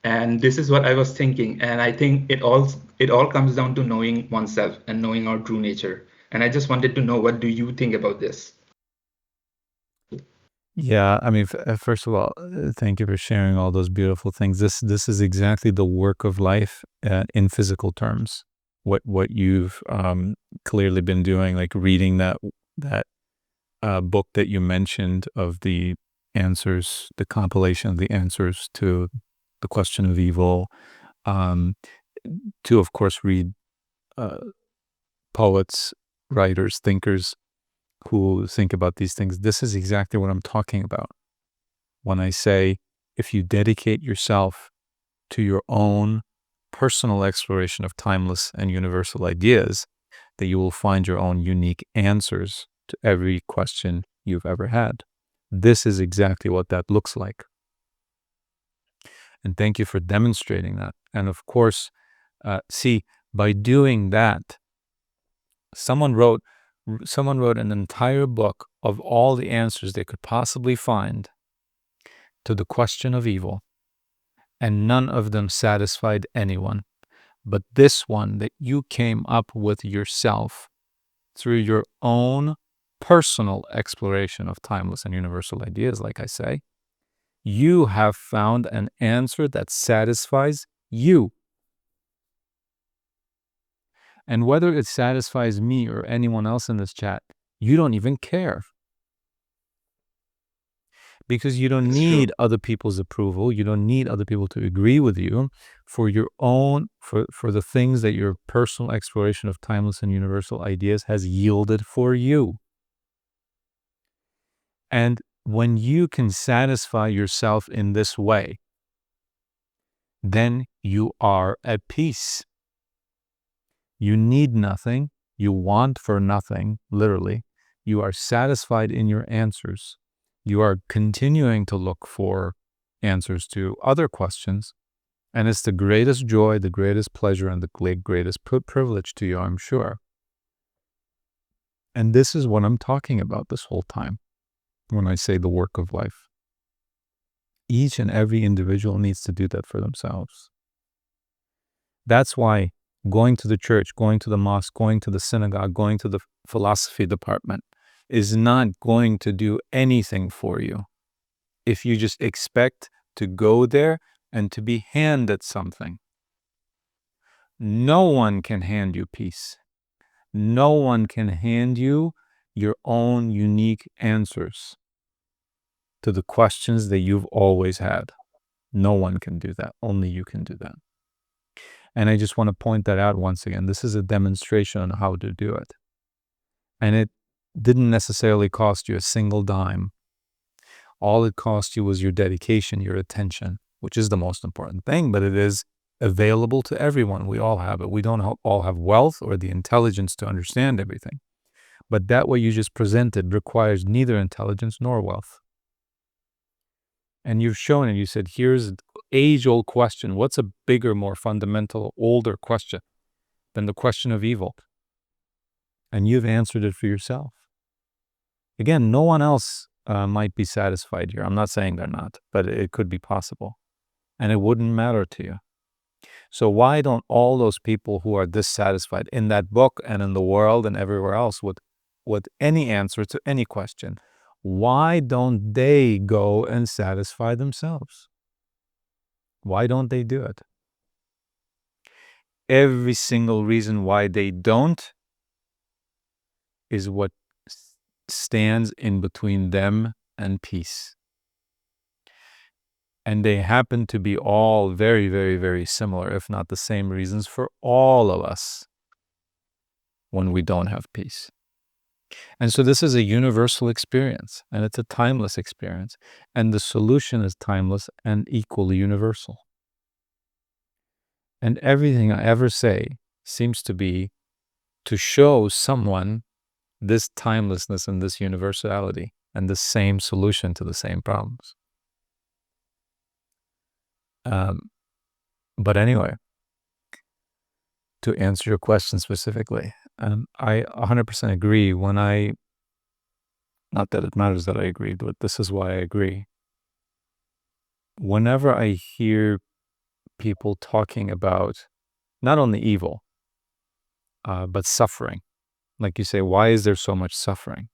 And this is what I was thinking. And I think it all comes down to knowing oneself and knowing our true nature. And I just wanted to know, what do you think about this? Yeah, I mean, first of all, thank you for sharing all those beautiful things. This is exactly the work of life in physical terms. What you've clearly been doing, like reading that book that you mentioned of the answers, the compilation of the answers to the question of evil. Um, to of course read uh, poets, writers, thinkers who think about these things. This is exactly what I'm talking about when I say if you dedicate yourself to your own personal exploration of timeless and universal ideas, that you will find your own unique answers to every question you've ever had. This is exactly what that looks like. And thank you for demonstrating that. And of course, see, by doing that, someone wrote an entire book of all the answers they could possibly find to the question of evil, and none of them satisfied anyone. But this one that you came up with yourself through your own personal exploration of timeless and universal ideas, like I say, you have found an answer that satisfies you. And whether it satisfies me or anyone else in this chat, you don't even care. Because you don't need other people's approval. You don't need other people to agree with you for your own, for the things that your personal exploration of timeless and universal ideas has yielded for you. And when you can satisfy yourself in this way, then you are at peace. You need nothing. You want for nothing, literally. You are satisfied in your answers. You are continuing to look for answers to other questions. And it's the greatest joy, the greatest pleasure, and the greatest privilege to you, I'm sure. And this is what I'm talking about this whole time when I say the work of life. Each and every individual needs to do that for themselves. That's why going to the church, going to the mosque, going to the synagogue, going to the philosophy department is not going to do anything for you if you just expect to go there and to be handed something. No one can hand you peace. No one can hand you your own unique answers to the questions that you've always had. No one can do that. Only you can do that. And I just want to point that out once again. This is a demonstration on how to do it. And it didn't necessarily cost you a single dime. All it cost you was your dedication, your attention, which is the most important thing, but it is available to everyone. We all have it. We don't all have wealth or the intelligence to understand everything. But that what you just presented requires neither intelligence nor wealth. And you've shown it. You said, here's an age-old question. What's a bigger, more fundamental, older question than the question of evil? And you've answered it for yourself. Again, no one else might be satisfied here. I'm not saying they're not, but it could be possible. And it wouldn't matter to you. So why don't all those people who are dissatisfied in that book and in the world and everywhere else with any answer to any question, why don't they go and satisfy themselves? Why don't they do it? Every single reason why they don't is what stands in between them and peace. And they happen to be all very, very, very similar, if not the same reasons for all of us when we don't have peace. And so this is a universal experience, and it's a timeless experience. And the solution is timeless and equally universal. And everything I ever say seems to be to show someone this timelessness and this universality and the same solution to the same problems. But anyway, to answer your question specifically, I 100% agree not that it matters that I agree, but this is why I agree. Whenever I hear people talking about not only evil, but suffering, like you say, why is there so much suffering?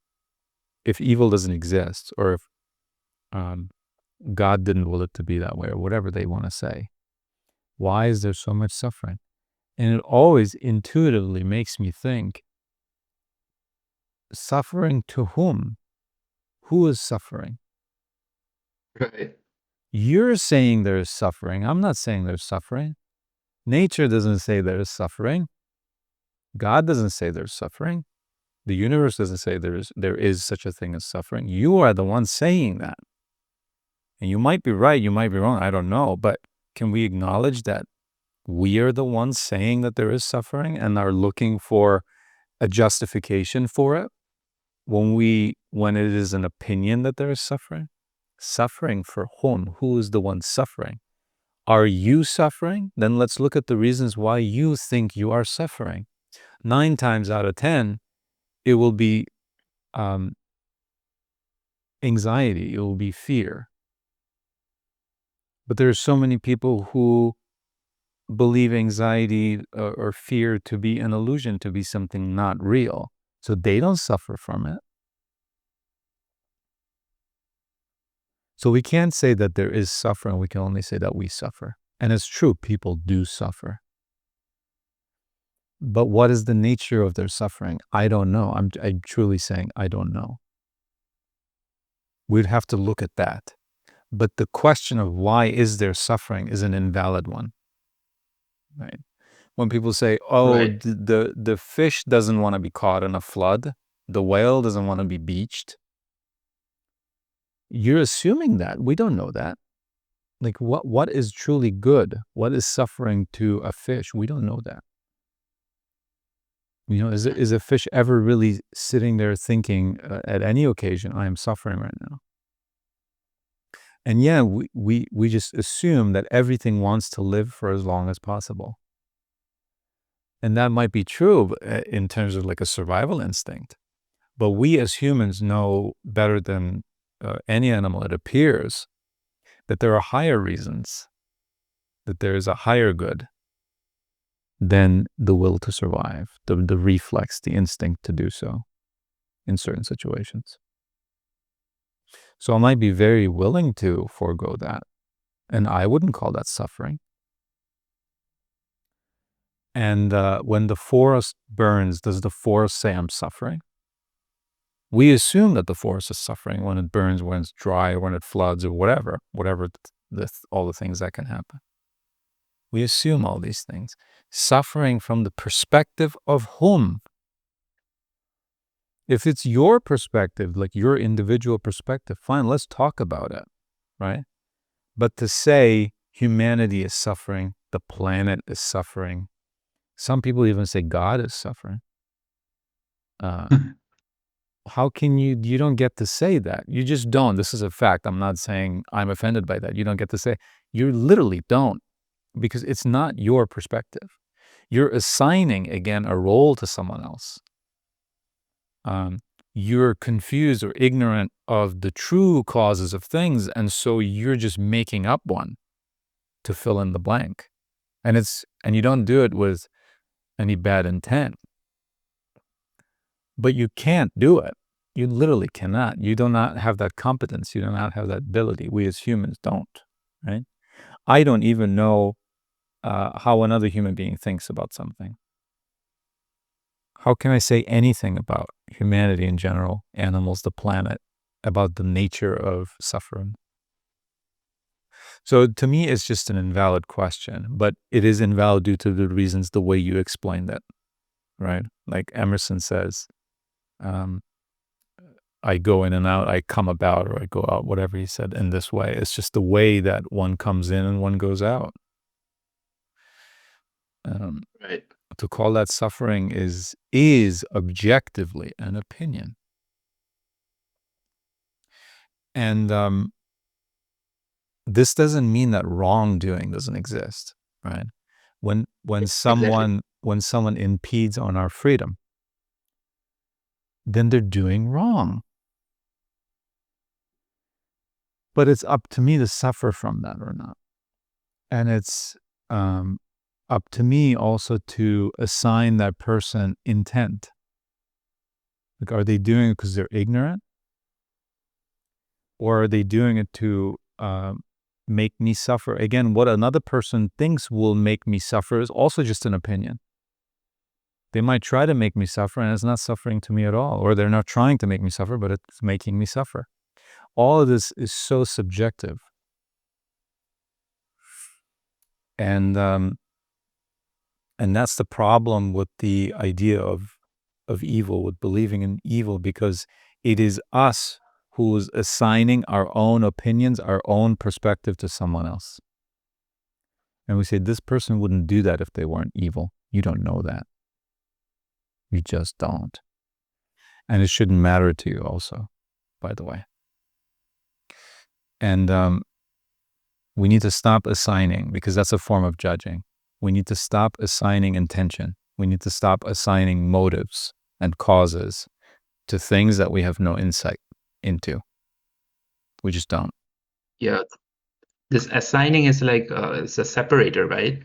If evil doesn't exist, or if God didn't will it to be that way, or whatever they want to say, why is there so much suffering? And it always intuitively makes me think, suffering to whom? Who is suffering? Right. You're saying there is suffering. I'm not saying there's suffering. Nature doesn't say there is suffering. God doesn't say there's suffering. The universe doesn't say there is such a thing as suffering. You are the one saying that. And you might be right, you might be wrong, I don't know. But can we acknowledge that we are the ones saying that there is suffering and are looking for a justification for it when it is an opinion that there is suffering? Suffering for whom? Who is the one suffering? Are you suffering? Then let's look at the reasons why you think you are suffering. 9 times out of 10, it will be anxiety, it will be fear. But there are so many people who believe anxiety or fear to be an illusion, to be something not real. So they don't suffer from it. So we can't say that there is suffering. We can only say that we suffer. And it's true, people do suffer. But what is the nature of their suffering? I don't know. I'm truly saying I don't know. We'd have to look at that. But the question of why is there suffering is an invalid one, right? When people say, oh, Right. the fish doesn't want to be caught in a flood, the whale doesn't want to be beached, you're assuming that. We don't know that. Like what is truly good? What is suffering to a fish? We don't know that. You know, is a fish ever really sitting there thinking at any occasion, I am suffering right now? And yeah, we just assume that everything wants to live for as long as possible. And that might be true in terms of like a survival instinct. But we as humans know better than any animal, it appears, that there are higher reasons, that there is a higher good than the will to survive, the reflex, the instinct to do so in certain situations. So I might be very willing to forego that. And I wouldn't call that suffering. And when the forest burns, does the forest say I'm suffering? We assume that the forest is suffering when it burns, when it's dry, when it floods, or whatever all the things that can happen. We assume all these things. Suffering from the perspective of whom? If it's your perspective, like your individual perspective, fine, let's talk about it, right? But to say humanity is suffering, the planet is suffering, some people even say God is suffering. How can you don't get to say that. You just don't. This is a fact. I'm not saying I'm offended by that. You don't get to say. You literally don't, because it's not your perspective. You're assigning, again, a role to someone else. You're confused or ignorant of the true causes of things, and so you're just making up one to fill in the blank. And you don't do it with any bad intent. But you can't do it. You literally cannot. You do not have that competence. You do not have that ability. We as humans don't, right? I don't even know how another human being thinks about something. How can I say anything about humanity in general, animals, the planet, about the nature of suffering? So to me, it's just an invalid question, but it is invalid due to the reasons, the way you explained it, right? Like Emerson says, I go in and out, I come about, or I go out, whatever he said, in this way. It's just the way that one comes in and one goes out. Right. To call that suffering is objectively an opinion. And this doesn't mean that wrongdoing doesn't exist, right? When Exactly. someone impedes on our freedom, then they're doing wrong. But it's up to me to suffer from that or not. And it's up to me also to assign that person intent. Like, are they doing it because they're ignorant? Or are they doing it to make me suffer? Again, what another person thinks will make me suffer is also just an opinion. They might try to make me suffer, and it's not suffering to me at all. Or they're not trying to make me suffer, but it's making me suffer. All of this is so subjective. And that's the problem with the idea of evil, with believing in evil, because it is us who's assigning our own opinions, our own perspective to someone else. And we say, this person wouldn't do that if they weren't evil. You don't know that. You just don't. And it shouldn't matter to you also, by the way. And we need to stop assigning, because that's a form of judging. We need to stop assigning intention. We need to stop assigning motives and causes to things that we have no insight into. We just don't. Yeah. This assigning is like it's a separator, right?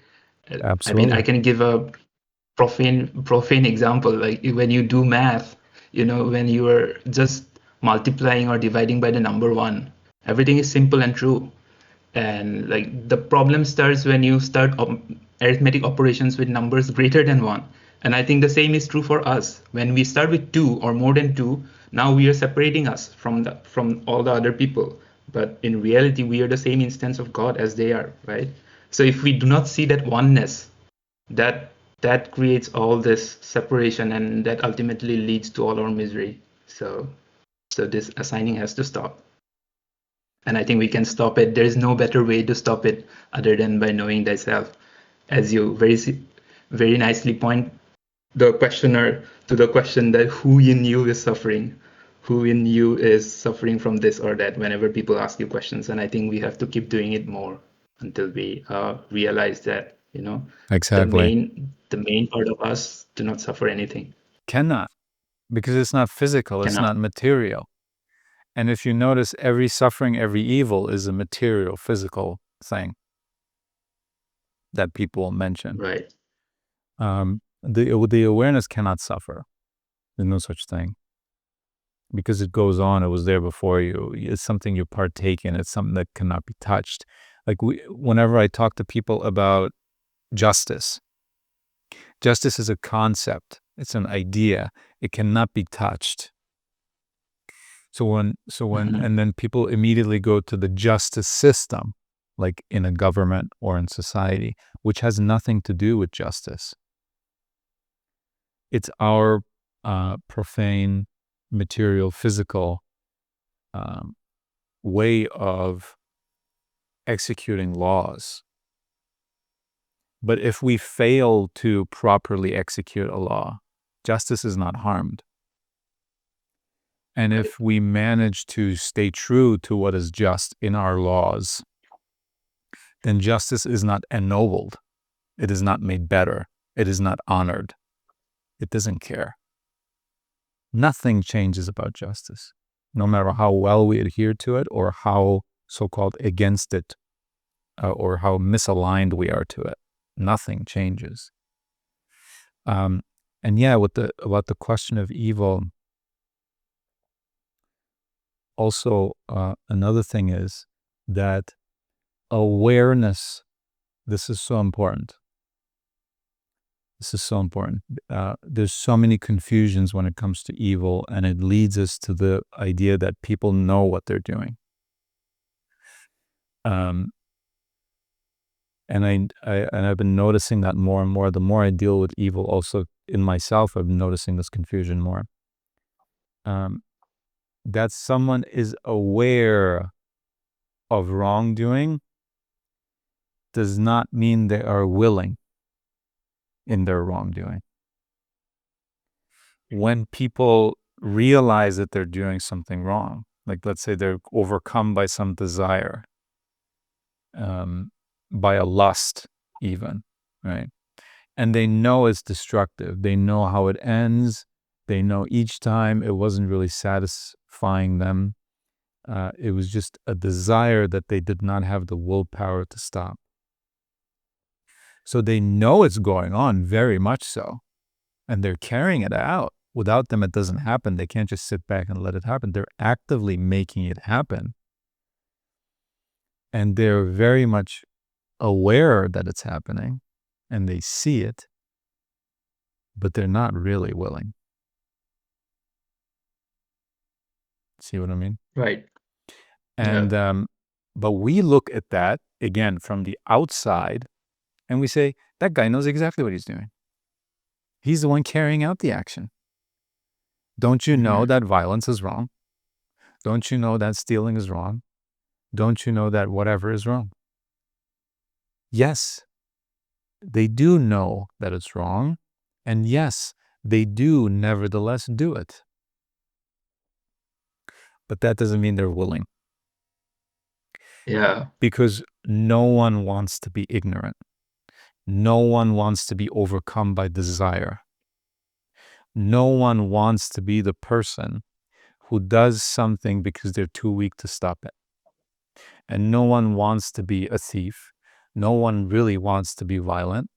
I mean, I Absolutely. can give a profane example. Like when you do math, when you are just multiplying or dividing by the number one, everything is simple and true. And like the problem starts when you start arithmetic operations with numbers greater than one. And I think the same is true for us. When we start with 2 or more than 2, now we are separating us from all the other people. But in reality, we are the same instance of God as they are, right? So if we do not see that oneness, that creates all this separation, and that ultimately leads to all our misery. So this assigning has to stop. And I think we can stop it. There is no better way to stop it other than by knowing thyself. As you very nicely point the questioner to the question that who in you is suffering, who in you is suffering from this or that, whenever people ask you questions. And I think we have to keep doing it more until we realize that, the Exactly. main part of us do not suffer anything. Cannot, because it's not physical, it's Cannot. not material. And if you notice, every suffering, every evil is a material, physical thing that people mention. Right. The awareness cannot suffer. There's no such thing. Because it goes on, it was there before you. It's something you partake in. It's something that cannot be touched. Like whenever I talk to people about justice is a concept. It's an idea. It cannot be touched. And then people immediately go to the justice system, like in a government or in society, which has nothing to do with justice. It's our profane, material, physical way of executing laws. But if we fail to properly execute a law, justice is not harmed. And if we manage to stay true to what is just in our laws, then justice is not ennobled. It is not made better. It is not honored. It doesn't care. Nothing changes about justice, no matter how well we adhere to it or how so-called against it or how misaligned we are to it. Nothing changes. And yeah, about the question of evil, also another thing is that awareness, this is so important. This is so important. There's so many confusions when it comes to evil, and it leads us to the idea that people know what they're doing. And I've been noticing that more and more. The more I deal with evil, also in myself, I've been noticing this confusion more. That someone is aware of wrongdoing does not mean they are willing in their wrongdoing. When people realize that they're doing something wrong, like let's say they're overcome by some desire, by a lust even, right? And they know it's destructive. They know how it ends. They know each time it wasn't really satisfying them. It was just a desire that they did not have the willpower to stop. So they know it's going on, very much so, and they're carrying it out. Without them, it doesn't happen. They can't just sit back and let it happen. They're actively making it happen. And they're very much aware that it's happening, and they see it, but they're not really willing. See what I mean? Right. And but we look at that, again, from the outside, and we say, that guy knows exactly what he's doing. He's the one carrying out the action. Don't you know that violence is wrong? Don't you know that stealing is wrong? Don't you know that whatever is wrong? Yes, they do know that it's wrong. And yes, they do nevertheless do it. But that doesn't mean they're willing. Yeah. Because no one wants to be ignorant. No one wants to be overcome by desire. No one wants to be the person who does something because they're too weak to stop it. And no one wants to be a thief. No one really wants to be violent.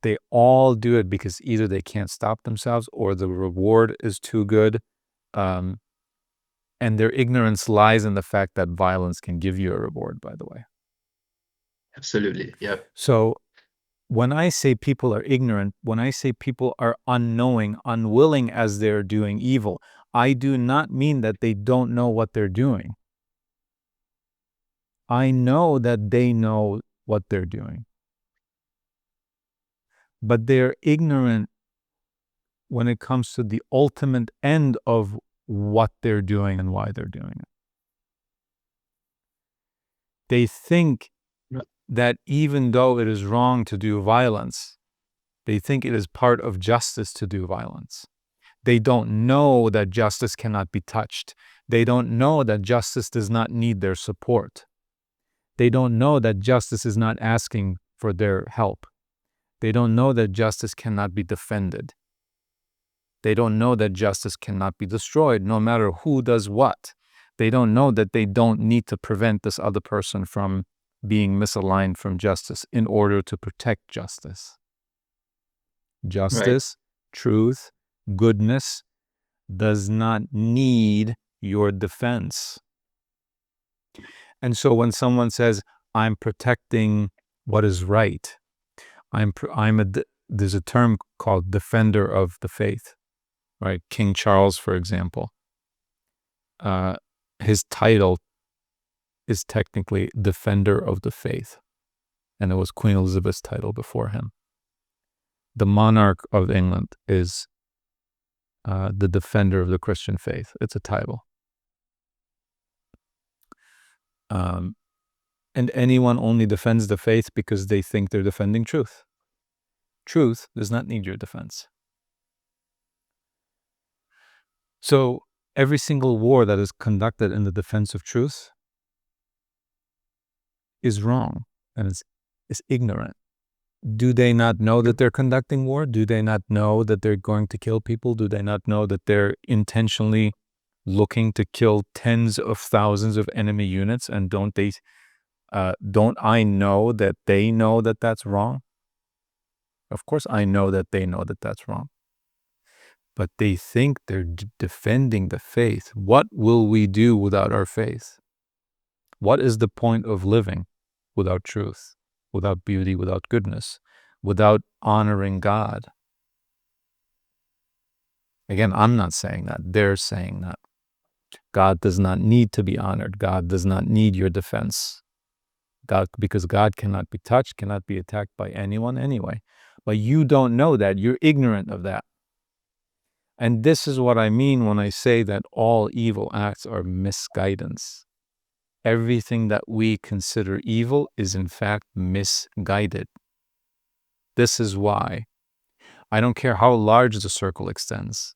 They all do it because either they can't stop themselves or the reward is too good. And their ignorance lies in the fact that violence can give you a reward, by the way. Absolutely. Yeah. So when I say people are ignorant, when I say people are unknowing, unwilling as they're doing evil, I do not mean that they don't know what they're doing. I know that they know what they're doing. But they're ignorant when it comes to the ultimate end of what they're doing and why they're doing it. They think that even though it is wrong to do violence, they think it is part of justice to do violence. They don't know that justice cannot be touched. They don't know that justice does not need their support. They don't know that justice is not asking for their help. They don't know that justice cannot be defended. They don't know that justice cannot be destroyed, no matter who does what. They don't know that they don't need to prevent this other person from being misaligned from justice in order to protect justice. Justice, truth, goodness does not need your defense. And so when someone says, I'm protecting what is right, there's a term called defender of the faith, right? King Charles, for example, his title is technically defender of the faith. And it was Queen Elizabeth's title before him. The monarch of England is the defender of the Christian faith. It's a title. And anyone only defends the faith because they think they're defending truth. Truth does not need your defense. So every single war that is conducted in the defense of truth is wrong and is ignorant. Do they not know that they're conducting war? Do they not know that they're going to kill people? Do they not know that they're intentionally looking to kill tens of thousands of enemy units? And don't I know that they know that that's wrong? Of course I know that they know that that's wrong. But they think they're defending the faith. What will we do without our faith? What is the point of living without truth, without beauty, without goodness, without honoring God? Again, I'm not saying that. They're saying that. God does not need to be honored. God does not need your defense. Because God cannot be touched, cannot be attacked by anyone anyway. But you don't know that. You're ignorant of that. And this is what I mean when I say that all evil acts are misguidance. Everything that we consider evil is in fact misguided. This is why I don't care how large the circle extends.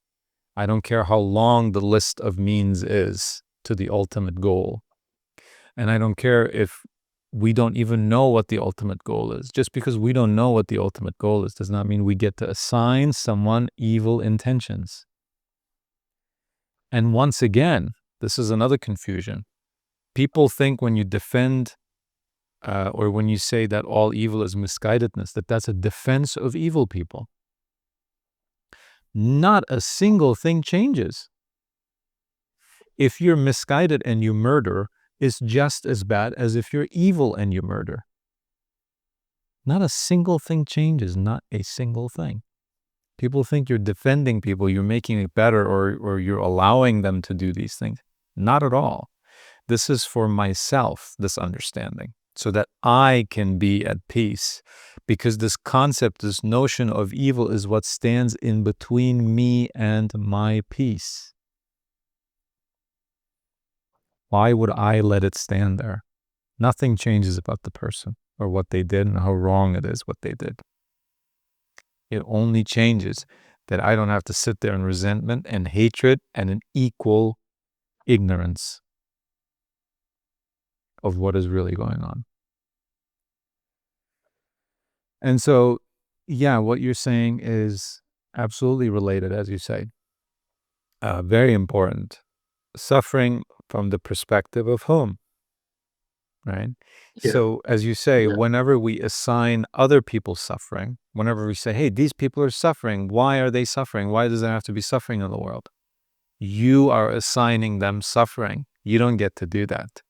I don't care how long the list of means is to the ultimate goal. And I don't care if we don't even know what the ultimate goal is. Just because we don't know what the ultimate goal is does not mean we get to assign someone evil intentions. And once again, this is another confusion. People think when you defend or when you say that all evil is misguidedness, that that's a defense of evil people. Not a single thing changes. If you're misguided and you murder, it's just as bad as if you're evil and you murder. Not a single thing changes, not a single thing. People think you're defending people, you're making it better, or you're allowing them to do these things. Not at all. This is for myself, this understanding, so that I can be at peace. Because this concept, this notion of evil is what stands in between me and my peace. Why would I let it stand there? Nothing changes about the person or what they did and how wrong it is what they did. It only changes that I don't have to sit there in resentment and hatred and an equal ignorance of what is really going on. And so, yeah, what you're saying is absolutely related, as you say. Very important. Suffering from the perspective of whom? Right? Yeah. So, as you say, whenever we assign other people suffering, whenever we say, hey, these people are suffering, why are they suffering? Why does there have to be suffering in the world? You are assigning them suffering. You don't get to do that.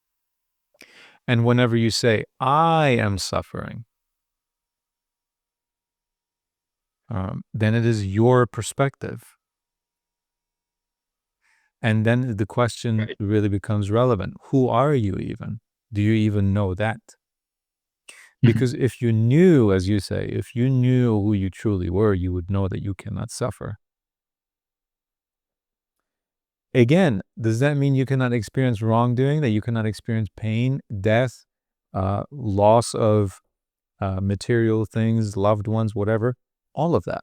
And whenever you say, I am suffering, then it is your perspective. And then the question really becomes relevant. Who are you even? Do you even know that? Because if you knew, as you say, if you knew who you truly were, you would know that you cannot suffer. Again, does that mean you cannot experience wrongdoing, that you cannot experience pain, death, loss of material things, loved ones, whatever? All of that.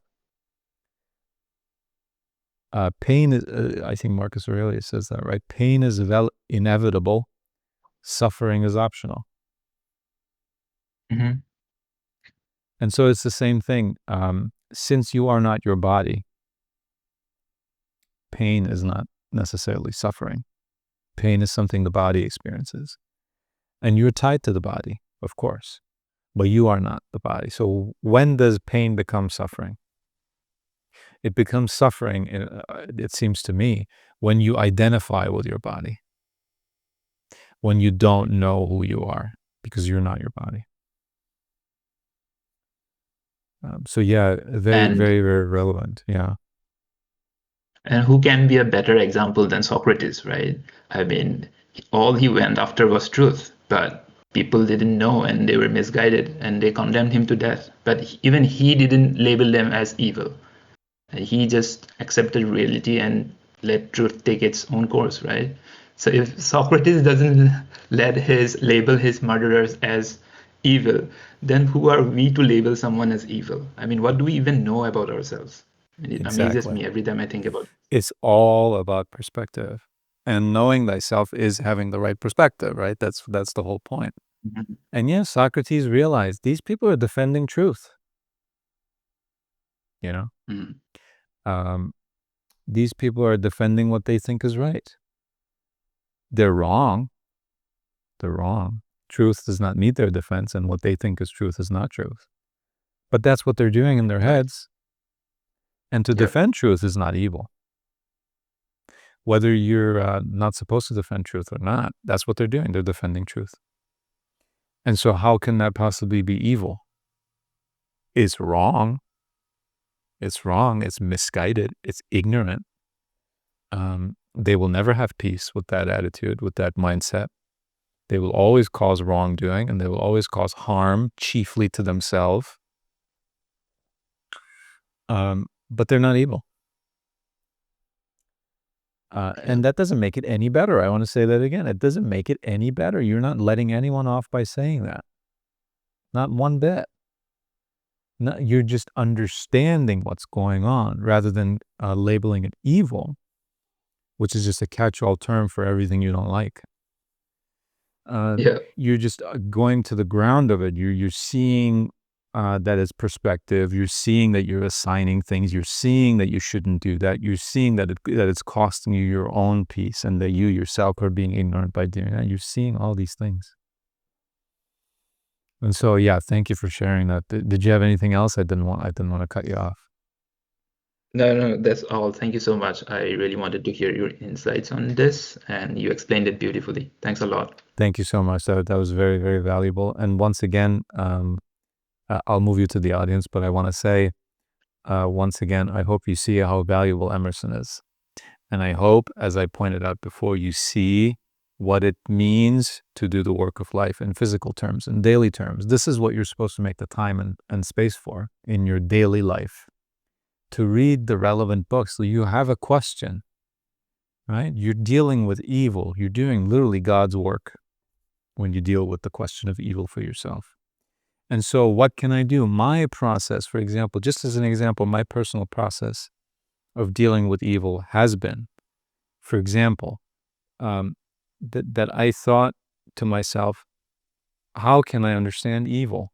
Pain is, I think Marcus Aurelius says that, right? Pain is inevitable. Suffering is optional. And so it's the same thing. Since you are not your body, pain is not necessarily suffering. Pain is something the body experiences. And you're tied to the body, of course, but you are not the body. So when does pain become suffering? It becomes suffering, it seems to me, when you identify with your body, when you don't know who you are, because you're not your body. So yeah, very, very, very relevant. Yeah. And who can be a better example than Socrates, right? I mean, all he went after was truth, but people didn't know and they were misguided and they condemned him to death. But even he didn't label them as evil. He just accepted reality and let truth take its own course, right? So if Socrates doesn't label his murderers as evil, then who are we to label someone as evil? I mean, what do we even know about ourselves? And it amazes me every time I think about it. It's all about perspective. And knowing thyself is having the right perspective, right? That's the whole point. And yes, Socrates realized these people are defending truth. You know? These people are defending what they think is right. They're wrong. They're wrong. Truth does not meet their defense, and what they think is truth is not truth. But that's what they're doing in their heads. And to defend truth is not evil. Whether you're not supposed to defend truth or not, that's what they're doing. They're defending truth. And so how can that possibly be evil? It's wrong. It's wrong. It's misguided. It's ignorant. They will never have peace with that attitude, with that mindset. They will always cause wrongdoing, and they will always cause harm, chiefly to themselves. But they're not evil. And that doesn't make it any better. I want to say that again. It doesn't make it any better. You're not letting anyone off by saying that. Not one bit. No, you're just understanding what's going on rather than labeling it evil, which is just a catch-all term for everything you don't like. You're just going to the ground of it. You're seeing that it's perspective. You're seeing that you're assigning things. You're seeing that you shouldn't do that. You're seeing that it's costing you your own peace, and that you yourself are being ignorant by doing that. You're seeing all these things. And so, yeah, thank you for sharing that. Did you have anything else? I didn't want to cut you off. No, that's all. Thank you so much. I really wanted to hear your insights on this, and you explained it beautifully. Thanks a lot. Thank you so much. That was very, very valuable. And once again, I'll move you to the audience, but I want to say, once again, I hope you see how valuable Emerson is. And I hope, as I pointed out before, you see what it means to do the work of life in physical terms, in daily terms. This is what you're supposed to make the time and space for in your daily life, to read the relevant books. So you have a question, right? You're dealing with evil. You're doing literally God's work when you deal with the question of evil for yourself. And so what can I do? My process, for example, just as an example, my personal process of dealing with evil has been, for example, that I thought to myself, how can I understand evil?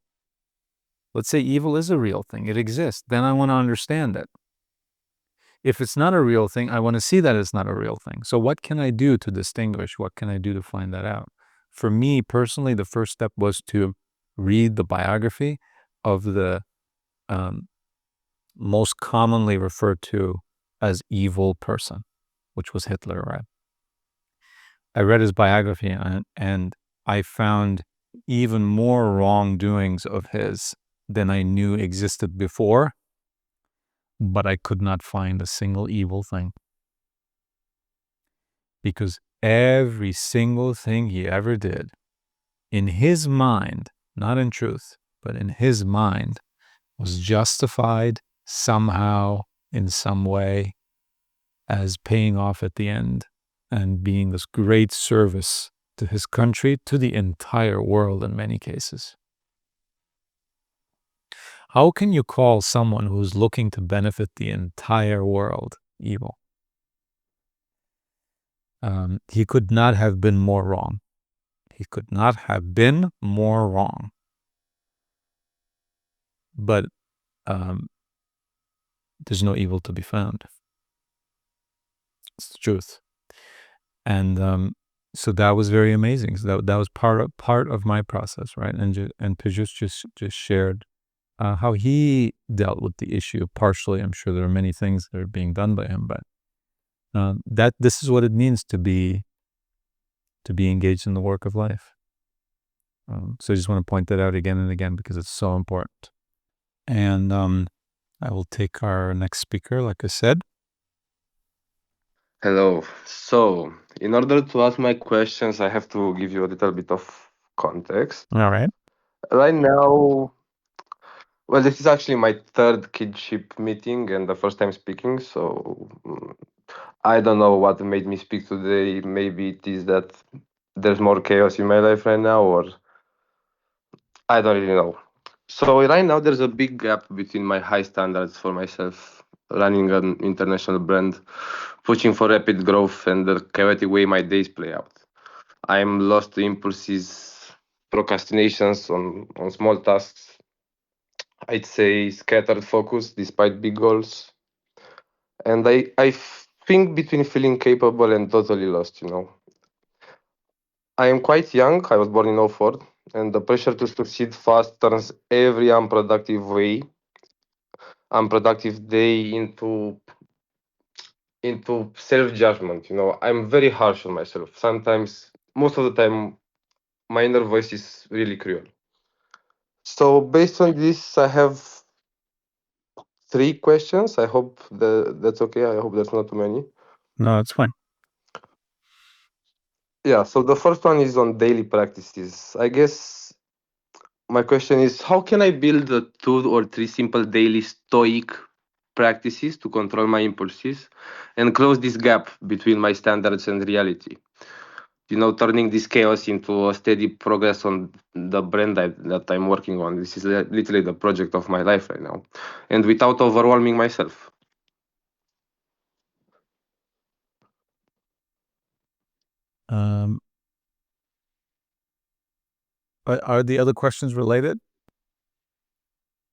Let's say evil is a real thing. It exists. Then I want to understand it. If it's not a real thing, I want to see that it's not a real thing. So what can I do to distinguish? What can I do to find that out? For me personally, the first step was to read the biography of the most commonly referred to as evil person, which was Hitler, right? I read his biography and I found even more wrongdoings of his than I knew existed before. but I could not find a single evil thing. Because every single thing he ever did, in his mind, not in truth, but in his mind, was justified somehow, in some way, as paying off at the end and being this great service to his country, to the entire world in many cases. How can you call someone who's looking to benefit the entire world evil? He could not have been more wrong. He could not have been more wrong. But there's no evil to be found. It's the truth. And so that was very amazing. So that was part of my process, right? And Pijus just shared how he dealt with the issue. Partially, I'm sure there are many things that are being done by him, but that this is what it means to be engaged in the work of life. So I just want to point that out again and again because it's so important. And I will take our next speaker, like I said. Hello. So, in order to ask my questions, I have to give you a little bit of context. All right. Right now, well, this is actually my third KINSHIP meeting and the first time speaking. So, I don't know what made me speak today. Maybe it is that there's more chaos in my life right now, or I don't really know. So, right now, there's a big gap between my high standards for myself, running an international brand, pushing for rapid growth, and the chaotic way my days play out. I'm lost to impulses, procrastinations on small tasks. I'd say scattered focus despite big goals. And I think between feeling capable and totally lost. I am quite young. I was born in '04, and the pressure to succeed fast turns every unproductive day into self-judgment. I'm very harsh on myself. Sometimes, most of the time, my inner voice is really cruel. So based on this, I have three questions. I hope that's okay. I hope that's not too many. No, it's fine. Yeah, so the first one is on daily practices. I guess my question is, how can I build 2 or 3 simple daily stoic practices to control my impulses and close this gap between my standards and reality? Turning this chaos into a steady progress on the brand that I'm working on. This is literally the project of my life right now, and without overwhelming myself. Are the other questions related?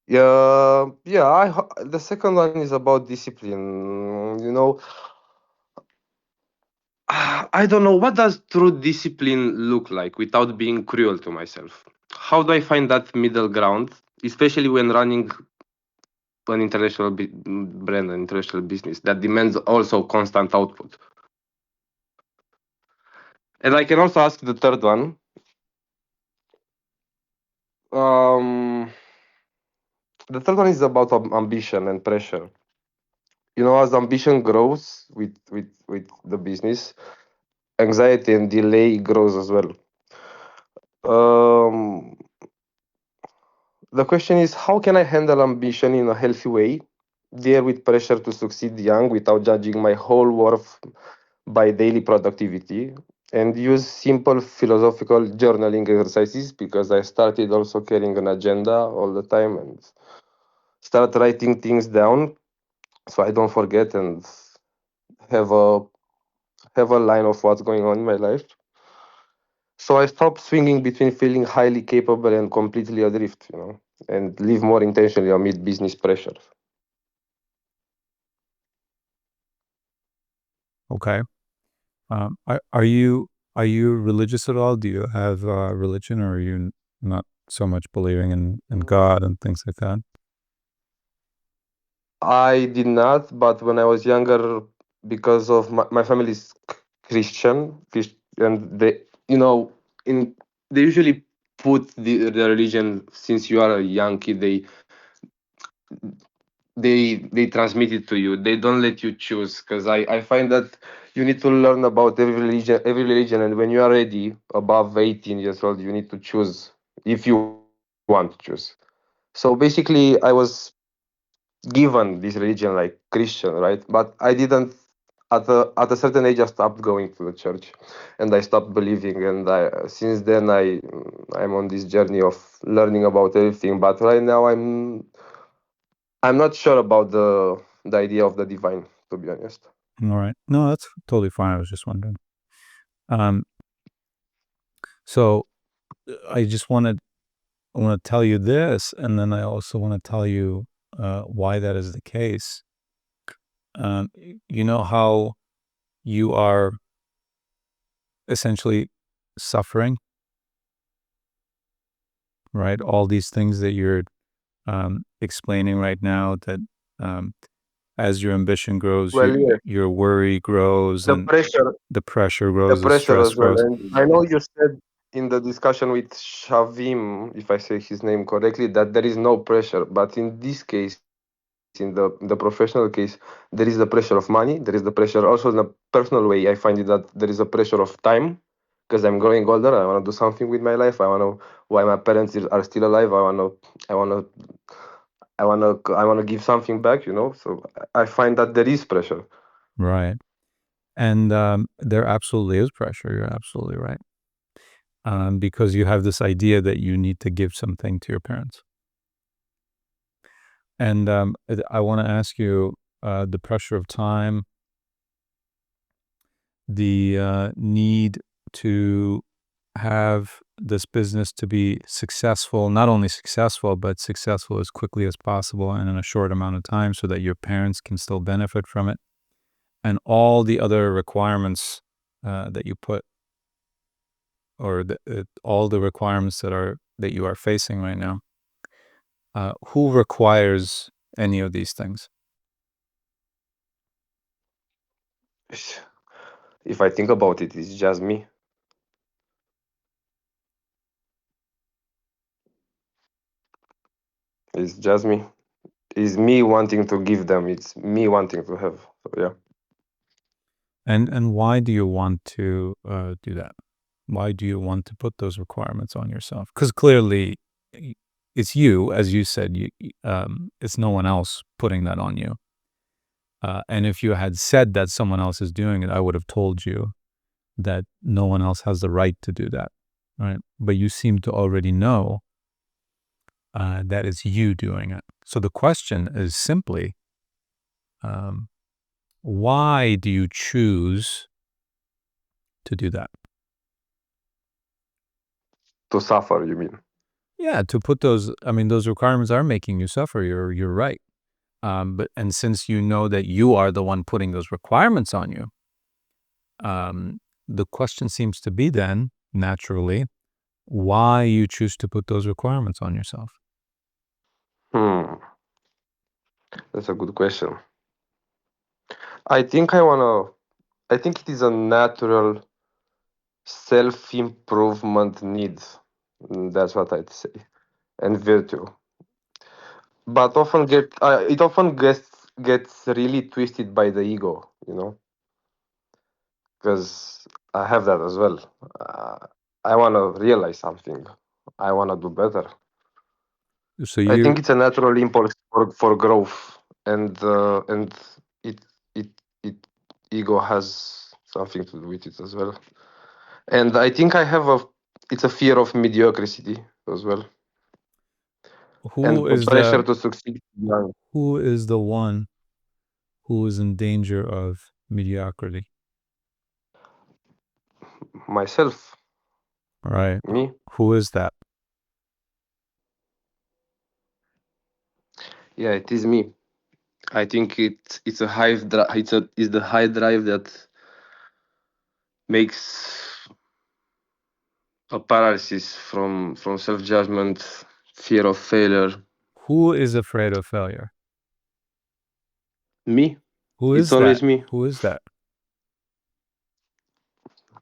Yeah. The second one is about discipline. I don't know, what does true discipline look like without being cruel to myself. How do I find that middle ground, especially when running an international brand, an international business that demands also constant output? And I can also ask the third one. Um, the third one is about ambition and pressure. As ambition grows with the business, anxiety and delay grows as well. Um, the question is, how can I handle ambition in a healthy way, deal with pressure to succeed young without judging my whole worth by daily productivity, and use simple philosophical journaling exercises, because I started also carrying an agenda all the time and start writing things down so I don't forget and have a line of what's going on in my life. So I stopped swinging between feeling highly capable and completely adrift, and live more intentionally amid business pressure. Okay. Are you religious at all? Do you have religion, or are you not so much believing in God and things like that? I did not, but when I was younger, because of my family is and in they usually put the religion, since you are a young kid. they transmit it to you. They don't let you choose, because I find that you need to learn about every religion, and when you are ready, above 18 years old, you need to choose if you want to choose. So basically, I was given this religion like Christian, right? But I didn't. At a certain age, I stopped going to the church, and I stopped believing. And since then, I'm on this journey of learning about everything. But right now, I'm not sure about the idea of the divine, to be honest. All right. No, that's totally fine. I was just wondering. Um, so I just I want to tell you this, and then I also want to tell you why that is the case. You know how you are essentially suffering, right? All these things that you're explaining right now, that um, as your ambition grows, Well, yeah, your worry grows, the and pressure, the pressure the grows, the pressure stress as well. grows. And I know you said in the discussion with Shavim, if I say his name correctly, that there is no pressure. But in this case, in the professional case, there is the pressure of money. There is the pressure also in a personal way. I find it that there is a pressure of time, because I'm growing older. I want to do something with my life. I want to why my parents are still alive. I want to, I want to give something back. So I find that there is pressure. Right. And there absolutely is pressure. You're absolutely right. Because you have this idea that you need to give something to your parents. And I want to ask you the pressure of time, the need to have this business to be successful, not only successful, but successful as quickly as possible and in a short amount of time so that your parents can still benefit from it, and all the other requirements that you put, or all the requirements that you are facing right now. Who requires any of these things? If I think about it, it's just me. It's just me. It's me wanting to give them. It's me wanting to have. So yeah. And why do you want to do that? Why do you want to put those requirements on yourself? Because clearly, it's you, as you said. It's no one else putting that on you. And if you had said that someone else is doing it, I would have told you that no one else has the right to do that, right? But you seem to already know that it's you doing it. So the question is simply, um, why do you choose to do that? To suffer, you mean? Yeah, to put those. I mean, those requirements are making you suffer. You're right. And since you know that you are the one putting those requirements on you, the question seems to be then naturally why you choose to put those requirements on yourself. Hmm. That's a good question. I think I wanna. I think it is a natural self-improvement need. That's what I'd say, and virtue. But it often gets really twisted by the ego, because I have that as well. Uh, I want to realize something. I want to do better. So I you think it's a natural impulse for growth, and it it it ego has something to do with it as well. And I think I have it's a fear of mediocrity as well, who and a is pressure the to succeed young. who is the one who is in danger of mediocrity? Myself, Right. me. Who is that? Yeah, it is me. I think it's a it's the high drive that makes a paralysis from self judgment, fear of failure. Who is afraid of failure? Me, Who it's is that? always me. Who is that?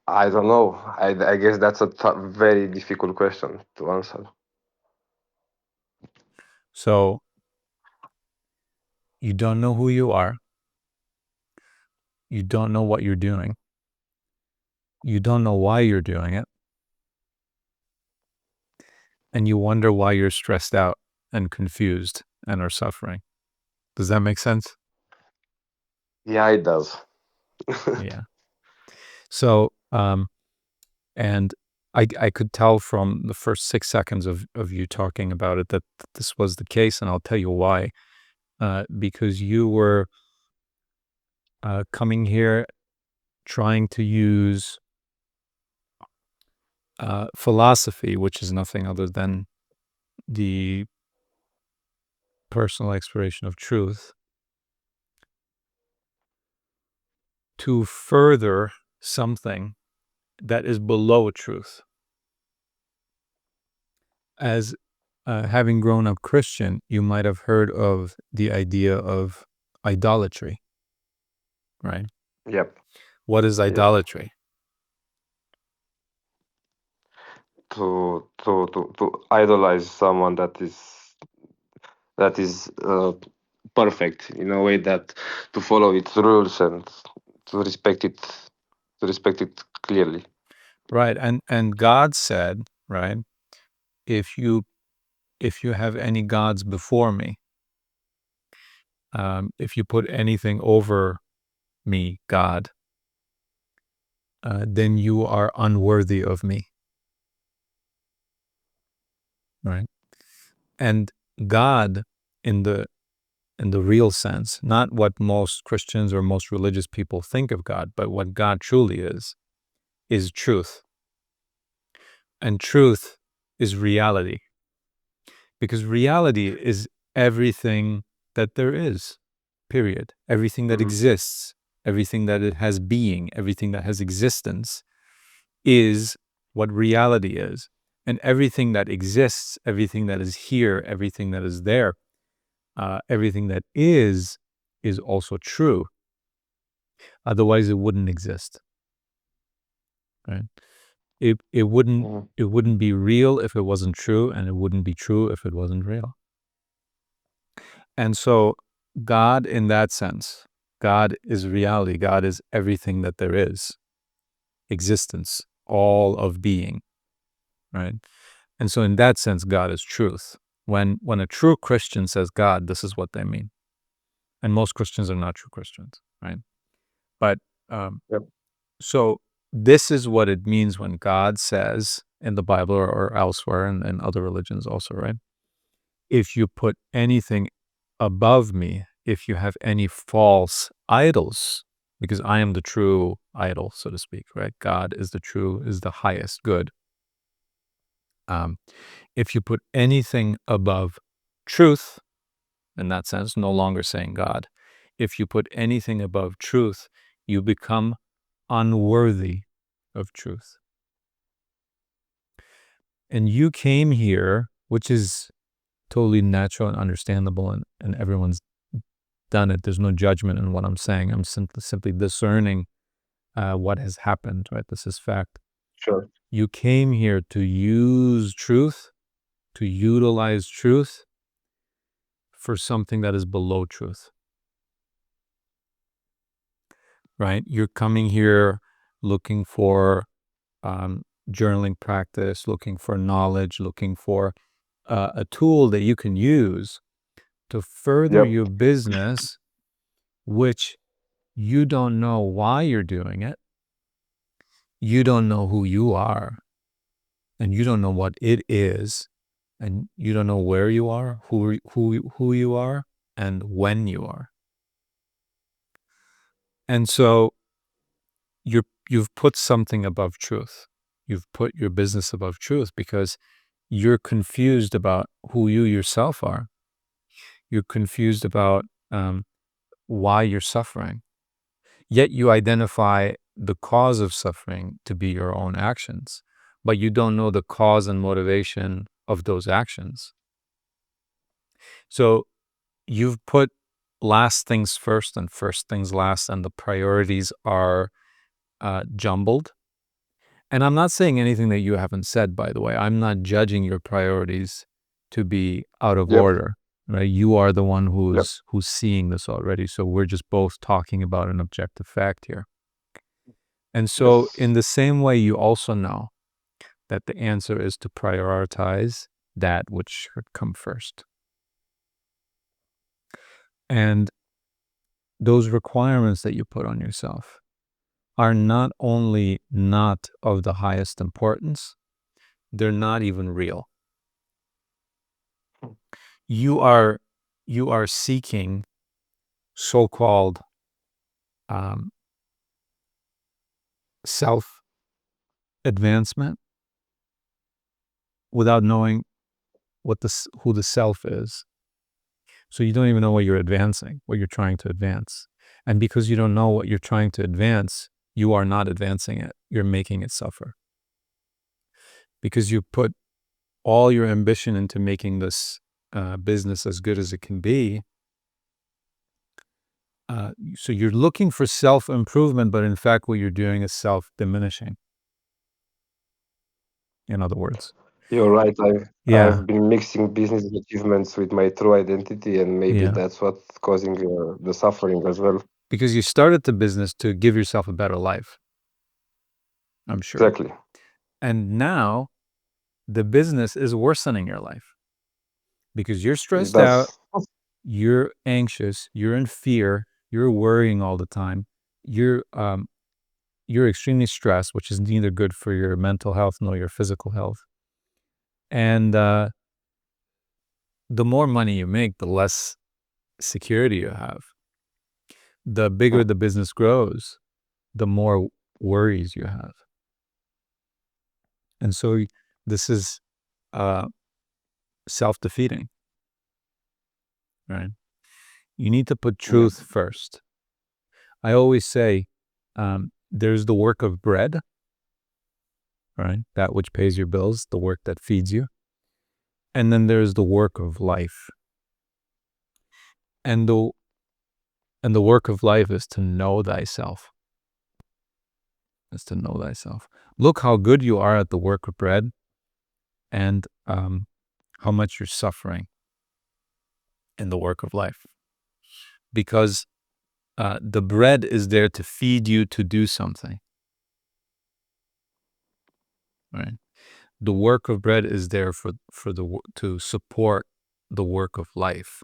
I don't know. I guess that's a very difficult question to answer. So You don't know who you are. You don't know what you're doing. You don't know why you're doing it. And you wonder why you're stressed out and confused and are suffering. Does that make sense? Yeah, it does. Yeah. So, and I could tell from the first 6 seconds of you talking about it that this was the case, and I'll tell you why. Because you were coming here trying to use philosophy, which is nothing other than the personal exploration of truth, to further something that is below truth. As having grown up Christian, you might have heard of the idea of idolatry, right? Yep. What is Yes. idolatry? To idolize someone that is perfect in a way that to follow its rules and to respect it clearly. Right. And God said, right, if you have any gods before me, if you put anything over me, God, then you are unworthy of me. Right. And God in the real sense, not what most Christians or most religious people think of God, but what God truly is truth. And truth is reality. Because reality is everything that there is, period. Everything that Mhm. exists, everything that it has being, everything that has existence is what reality is. And everything that exists, everything that is here, everything that is there, everything that is also true. Otherwise, it wouldn't exist. Right? It wouldn't Mhm. it wouldn't be real if it wasn't true, and it wouldn't be true if it wasn't real. And so, God, in that sense, God is reality. God is everything that there is, existence, all of being. Right? And so, in that sense, God is truth. When a true Christian says God, this is what they mean. And most Christians are not true Christians, right? But Yep. so this is what it means when God says in the Bible or elsewhere and other religions also, right? If you put anything above me, if you have any false idols, because I am the true idol, so to speak, right? God is the highest good. If you put anything above truth, in that sense, no longer saying God, if you put anything above truth, you become unworthy of truth. And you came here, which is totally natural and understandable, and everyone's done it. There's no judgment in what I'm saying. I'm simply discerning what has happened, right? This is fact. Sure. You came here to use truth, to utilize truth for something that is below truth, right? You're coming here looking for journaling practice, looking for knowledge, looking for a tool that you can use to further Yep. your business, which you don't know why you're doing it. You don't know who you are, and you don't know what it is, and you don't know where you are, who you are, and when you are. And so you've put something above truth. You've put your business above truth because you're confused about who you yourself are. You're confused about why you're suffering. Yet you identify the cause of suffering to be your own actions, but you don't know the cause and motivation of those actions. So you've put last things first and first things last, and the priorities are jumbled. And I'm not saying anything that you haven't said, by the way. I'm not judging your priorities to be out of Yep. order. right? You are the one Yep. who's seeing this already. So we're just both talking about an objective fact here. And so Yes. in the same way, you also know that the answer is to prioritize that which should come first. And those requirements that you put on yourself are not only not of the highest importance, they're not even real. You are seeking so-called self-advancement without knowing who the self is. So you don't even know what you're advancing, what you're trying to advance. And because you don't know what you're trying to advance, you are not advancing it. You're making it suffer. Because you put all your ambition into making this business as good as it can be. So you're looking for self-improvement, but in fact, what you're doing is self-diminishing. In other words. You're right. Yeah. I've been mixing business achievements with my true identity, and maybe Yeah. that's what's causing the suffering as well. Because you started the business to give yourself a better life. I'm sure. Exactly. And now the business is worsening your life because you're stressed That's out, you're anxious, you're in fear, you're worrying all the time. You're extremely stressed, which is neither good for your mental health nor your physical health. And the more money you make, the less security you have. The bigger the business grows, the more worries you have. And so this is self-defeating, right? You need to put truth first. I always say there's the work of bread, right? That which pays your bills, the work that feeds you. And then there's the work of life. And the work of life is to know thyself. Is to know thyself. Look how good you are at the work of bread and how much you're suffering in the work of life. Because the bread is there to feed you to do something. Right? The work of bread is there to support the work of life.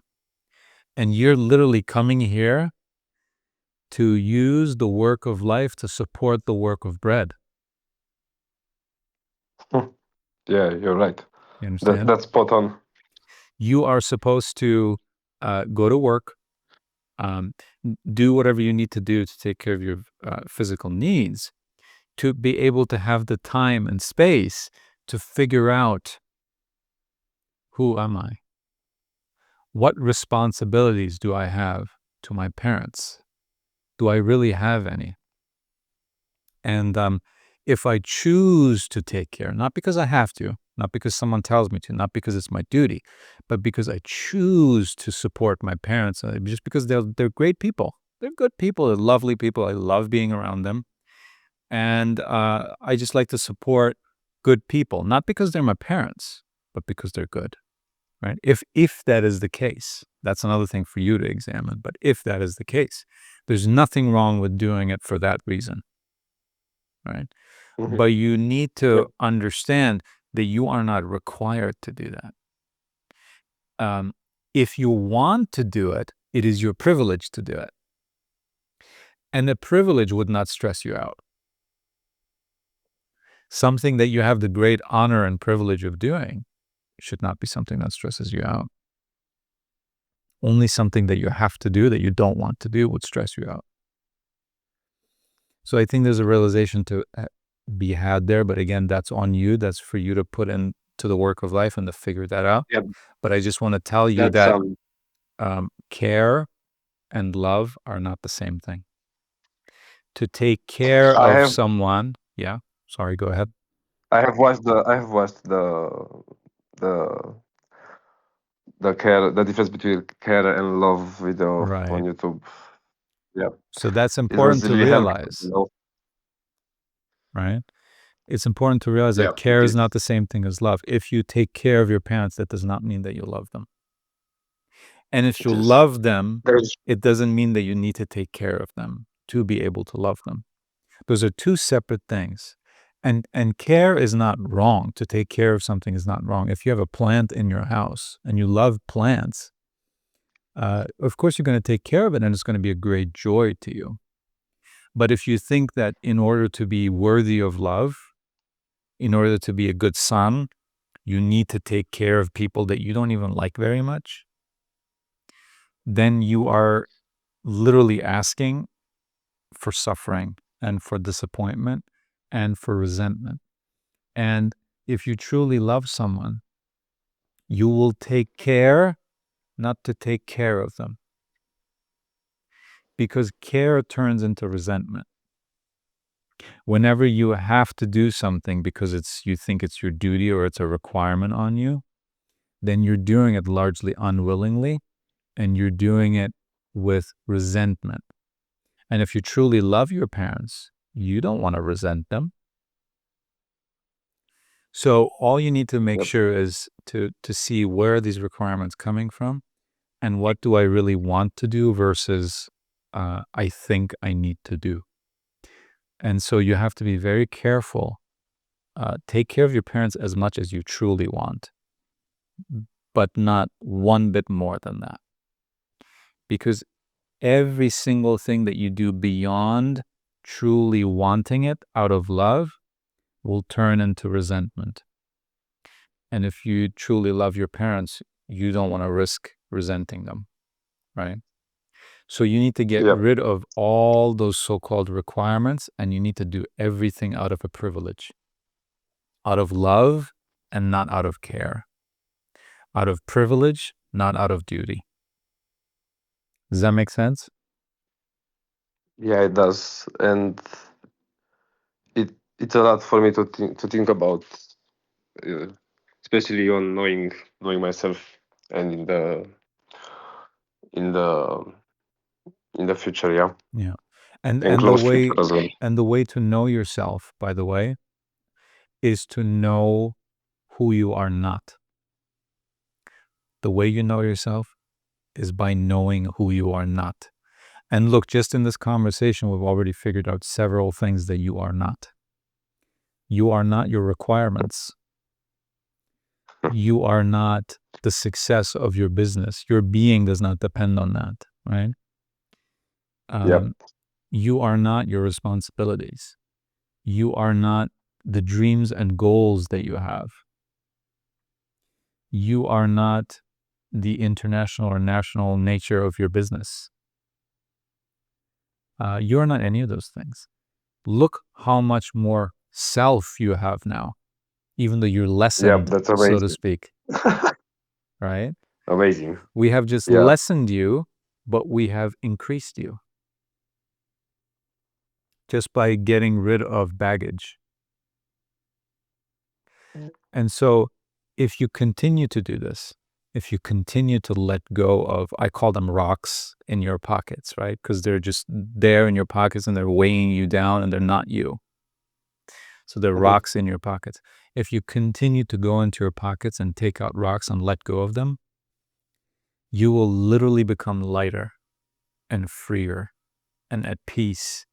And you're literally coming here to use the work of life to support the work of bread. Yeah, you're right. You understand? That's spot on. You are supposed to go to work, do whatever you need to do to take care of your physical needs, to be able to have the time and space to figure out, who am I? What responsibilities do I have to my parents? Do I really have any? And if I choose to take care, not because I have to, not because someone tells me to, not because it's my duty, but because I choose to support my parents, just because they're great people. They're good people. They're lovely people. I love being around them. And I just like to support good people, not because they're my parents, but because they're good. Right? If that is the case, that's another thing for you to examine. But if that is the case, there's nothing wrong with doing it for that reason. Right? Mhm. But you need to Yep. understand that you are not required to do that. If you want to do it, it is your privilege to do it. And the privilege would not stress you out. Something that you have the great honor and privilege of doing should not be something that stresses you out. Only something that you have to do that you don't want to do would stress you out. So I think there's a realization to be had there, but again, that's on you. That's for you to put into the work of life and to figure that out. Yep. But I just want to tell you That's that care and love are not the same thing. To take care of someone, yeah. Sorry, go ahead. I have watched the difference between care and love video Right. on YouTube. Yeah. So that's It important was to really helpful, realize, right? It's important to realize Yeah, that care it is is. not the same thing as love. If you take care of your parents, that does not mean that you love them. And if you It is. love them, There's it doesn't mean that you need to take care of them to be able to love them. Those are two separate things. And care is not wrong. To take care of something is not wrong. If you have a plant in your house and you love plants, of course you're going to take care of it and it's going to be a great joy to you. But if you think that in order to be worthy of love, in order to be a good son, you need to take care of people that you don't even like very much, then you are literally asking for suffering and for disappointment and for resentment. And if you truly love someone, you will take care not to take care of them. Because care turns into resentment. Whenever you have to do something because you think it's your duty or it's a requirement on you, then you're doing it largely unwillingly and you're doing it with resentment. And if you truly love your parents, you don't want to resent them. So all you need to make sure is to see where are these requirements coming from and what do I really want to do versus I think I need to do. And so you have to be very careful. Take care of your parents as much as you truly want, but not one bit more than that. Because every single thing that you do beyond truly wanting it out of love will turn into resentment. And if you truly love your parents, you don't want to risk resenting them, right? So you need to get rid of all those so-called requirements and you need to do everything out of a privilege, out of love and not out of care, out of privilege, not out of duty. Does that make sense? Yeah, it does, and it's a lot for me to think about, uh, especially on knowing myself and in the in the future. Yeah, Yeah. and And the close future way as well. and the way to know yourself, by the way, is to know who you are not. The way you know yourself is by knowing who you are not. And look, just in this conversation, we've already figured out several things that you are not. You are not your requirements. You are not the success of your business. Your being does not depend on that, right? You are not your responsibilities. You are not the dreams and goals that you have. You are not the international or national nature of your business. You are not any of those things. Look how much more self you have now, even though you're lessened, That's so to amazing. speak, right? Amazing. We have just lessened you, but we have increased you just by getting rid of baggage. And so if you continue to do this, if you continue to let go of, I call them rocks in your pockets, right? Because they're just there in your pockets and they're weighing you down and they're not you. So they're rocks in your pockets. If you continue to go into your pockets and take out rocks and let go of them, you will literally become lighter and freer and at peace.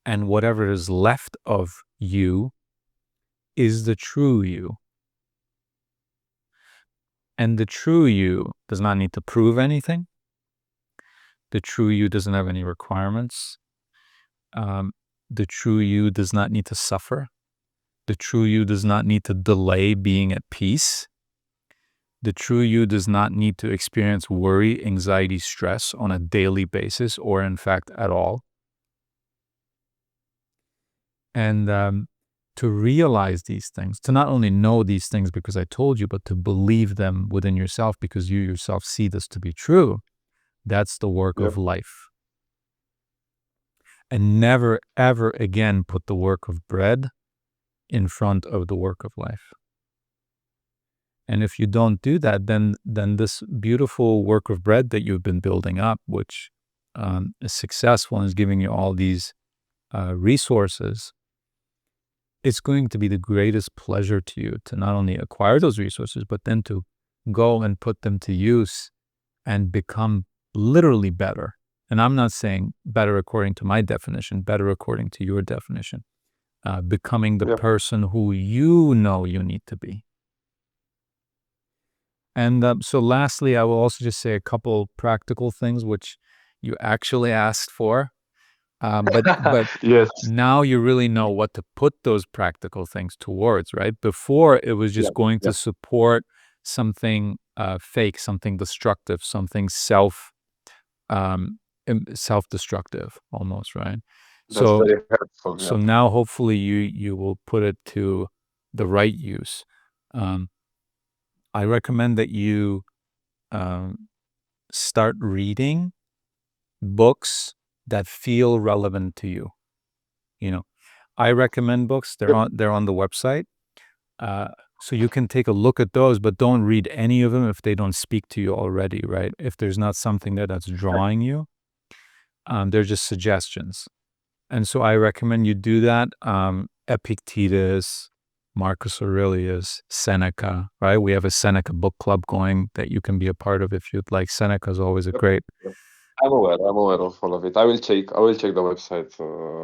And whatever is left of you is the true you. And the true you does not need to prove anything. The true you doesn't have any requirements. The true you does not need to suffer. The true you does not need to delay being at peace. The true you does not need to experience worry, anxiety, stress on a daily basis or in fact at all. And to realize these things, to not only know these things because I told you, but to believe them within yourself because you yourself see this to be true, that's the work of life. And never, ever again put the work of bread in front of the work of life. And if you don't do that, then this beautiful work of bread that you've been building up, which is successful and is giving you all these resources, it's going to be the greatest pleasure to you to not only acquire those resources, but then to go and put them to use and become literally better. And I'm not saying better according to my definition, better according to your definition. Becoming the Yep. person who you know you need to be. And so lastly, I will also just say a couple practical things which you actually asked for. But Yes. now you really know what to put those practical things towards, right? Before it was just Yeah, going yeah. to support something fake, something destructive, something self-destructive almost, right? That's So very helpful. so Yeah. now hopefully you will put it to the right use. I recommend that you start reading books that feel relevant to you. I recommend books. They're on the website. So you can take a look at those, but don't read any of them if they don't speak to you already, right? If there's not something that's drawing you, they're just suggestions. And so I recommend you do that. Epictetus, Marcus Aurelius, Seneca, right? We have a Seneca book club going that you can be a part of if you'd like. Seneca is always a Yep. great. Yep. I'm aware of all of it. I will check the website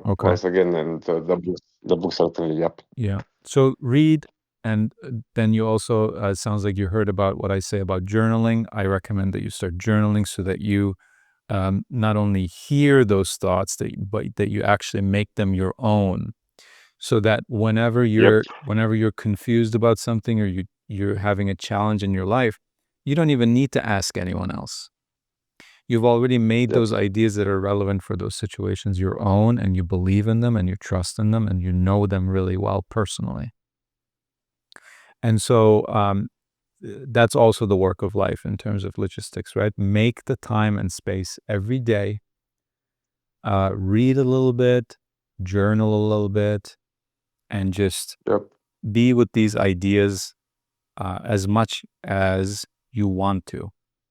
Okay. once again, and the books certainly. Yep. Yeah. So read, and then you also, sounds like you heard about what I say about journaling. I recommend that you start journaling so that you not only hear those thoughts, but that you actually make them your own. So that whenever Yep. you're confused about something, or you're having a challenge in your life, you don't even need to ask anyone else. You've already made those Yes. ideas that are relevant for those situations your own, and you believe in them, and you trust in them, and you know them really well personally. And so that's also the work of life in terms of logistics, right? Make the time and space every day. Read a little bit, journal a little bit, and just Yep. be with these ideas as much as you want to.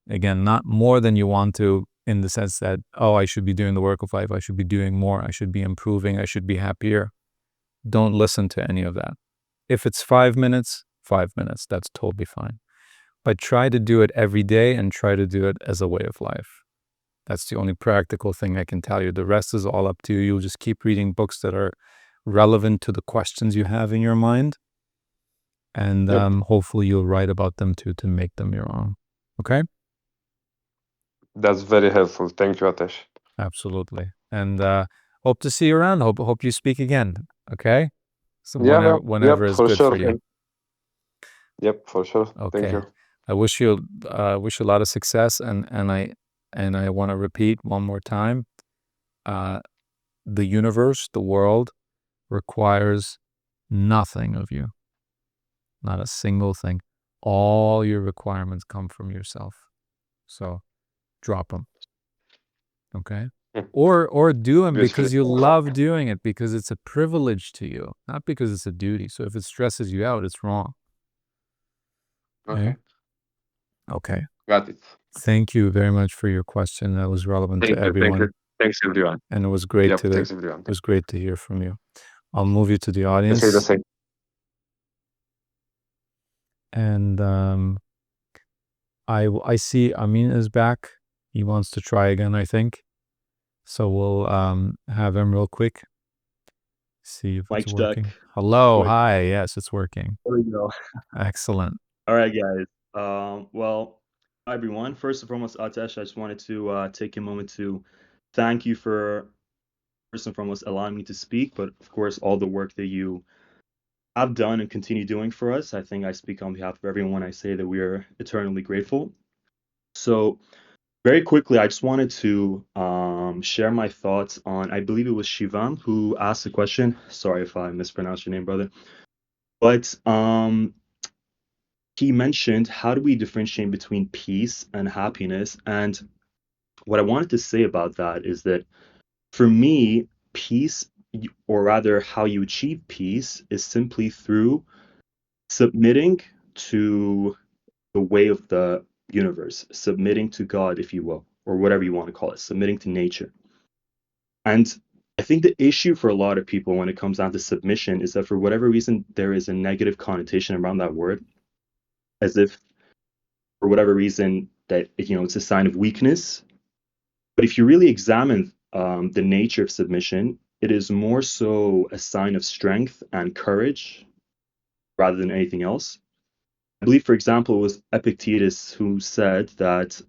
Again, not more than you want to, in the sense that, oh, I should be doing the work of life, I should be doing more, I should be improving, I should be happier. Don't listen to any of that. If it's 5 minutes, 5 minutes, that's totally fine. But try to do it every day, and try to do it as a way of life. That's the only practical thing I can tell you. The rest is all up to you. You'll just keep reading books that are relevant to the questions you have in your mind. And Yep. hopefully you'll write about them too, to make them your own. Okay? That's very helpful. Thank you, Atesh. Absolutely. And hope to see you around. Hope you speak again. Okay? So Yeah. whenever Yep. is For good sure. for you. Yep. For sure. Thank Okay. you. I wish you a lot of success, and I want to repeat one more time. The universe, the world, requires nothing of you. Not a single thing. All your requirements come from yourself. So drop them. Okay? Or do them Beautifully. because you love doing it, because it's a privilege to you, not because it's a duty. So if it stresses you out, it's wrong. Okay. Okay. Got it. Thank you very much for your question. That was relevant to Thank you. everyone. Thanks, everyone. And it was great Yep. Thanks, everyone. to hear from you. I'll move you to the I audience. say the same. And I see Amin is back. He wants to try again, I think. So we'll have him real quick. See if it's Mic working. check. Hello, Quick. hi. Yes, it's working. There we go. Excellent. All right, guys. Well, hi, everyone. First and foremost, Atesh, I just wanted to take a moment to thank you for, first and foremost, allowing me to speak, but of course, all the work that you have done and continue doing for us. I think I speak on behalf of everyone when I say that we are eternally grateful. So, very quickly, I just wanted to share my thoughts on, I believe it was Shivam who asked the question. Sorry if I mispronounced your name, brother. But he mentioned, how do we differentiate between peace and happiness? And what I wanted to say about that is that for me, peace, or rather how you achieve peace, is simply through submitting to the way of the universe, submitting to God, if you will, or whatever you want to call it, submitting to nature. And I think the issue for a lot of people when it comes down to submission is that for whatever reason, there is a negative connotation around that word, as if for whatever reason, that it's a sign of weakness. But if you really examine the nature of submission, it is more so a sign of strength and courage rather than anything else. I believe, for example, it was Epictetus who said that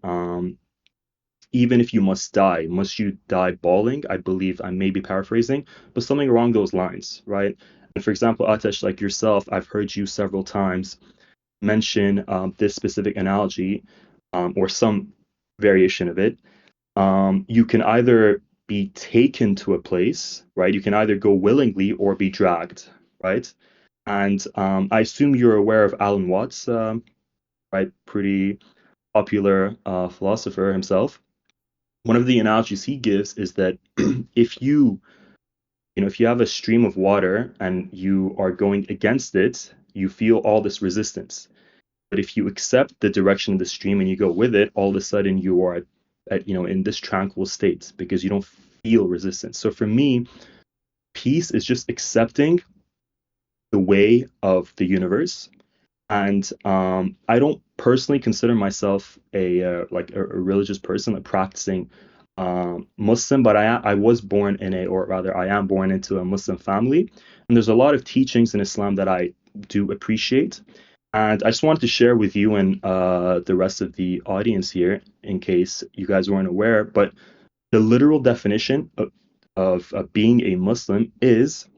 even if you must die, must you die bawling? I believe I may be paraphrasing, but something along those lines, right? And for example, Atesh, like yourself, I've heard you several times mention this specific analogy or some variation of it. You can either be taken to a place, right? You can either go willingly or be dragged, right? And I assume you're aware of Alan Watts, right? Pretty popular philosopher himself. One of the analogies he gives is that if if you have a stream of water and you are going against it, you feel all this resistance. But if you accept the direction of the stream and you go with it, all of a sudden you are in this tranquil state because you don't feel resistance. So for me, peace is just accepting the way of the universe. And I don't personally consider myself a religious person, like practicing Muslim, but I was born or rather, I am born into a Muslim family, and there's a lot of teachings in Islam that I do appreciate, and I just wanted to share with you and the rest of the audience here, in case you guys weren't aware. But the literal definition of being a Muslim is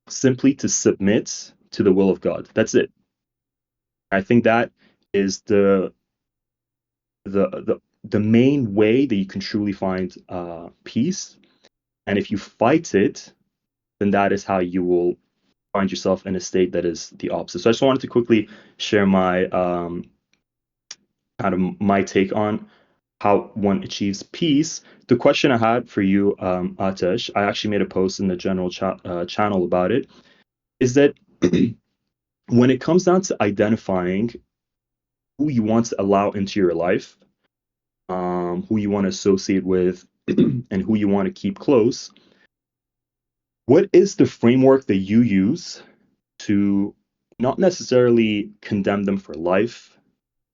simply to submit to the will of God. That's it. I think that is the main way that you can truly find peace. And if you fight it, then that is how you will find yourself in a state that is the opposite. So I just wanted to quickly share my kind of my take on how one achieves peace. The question I had for you, Atesh, I actually made a post in the general channel about it, is that when it comes down to identifying who you want to allow into your life, who you want to associate with, and who you want to keep close, what is the framework that you use to not necessarily condemn them for life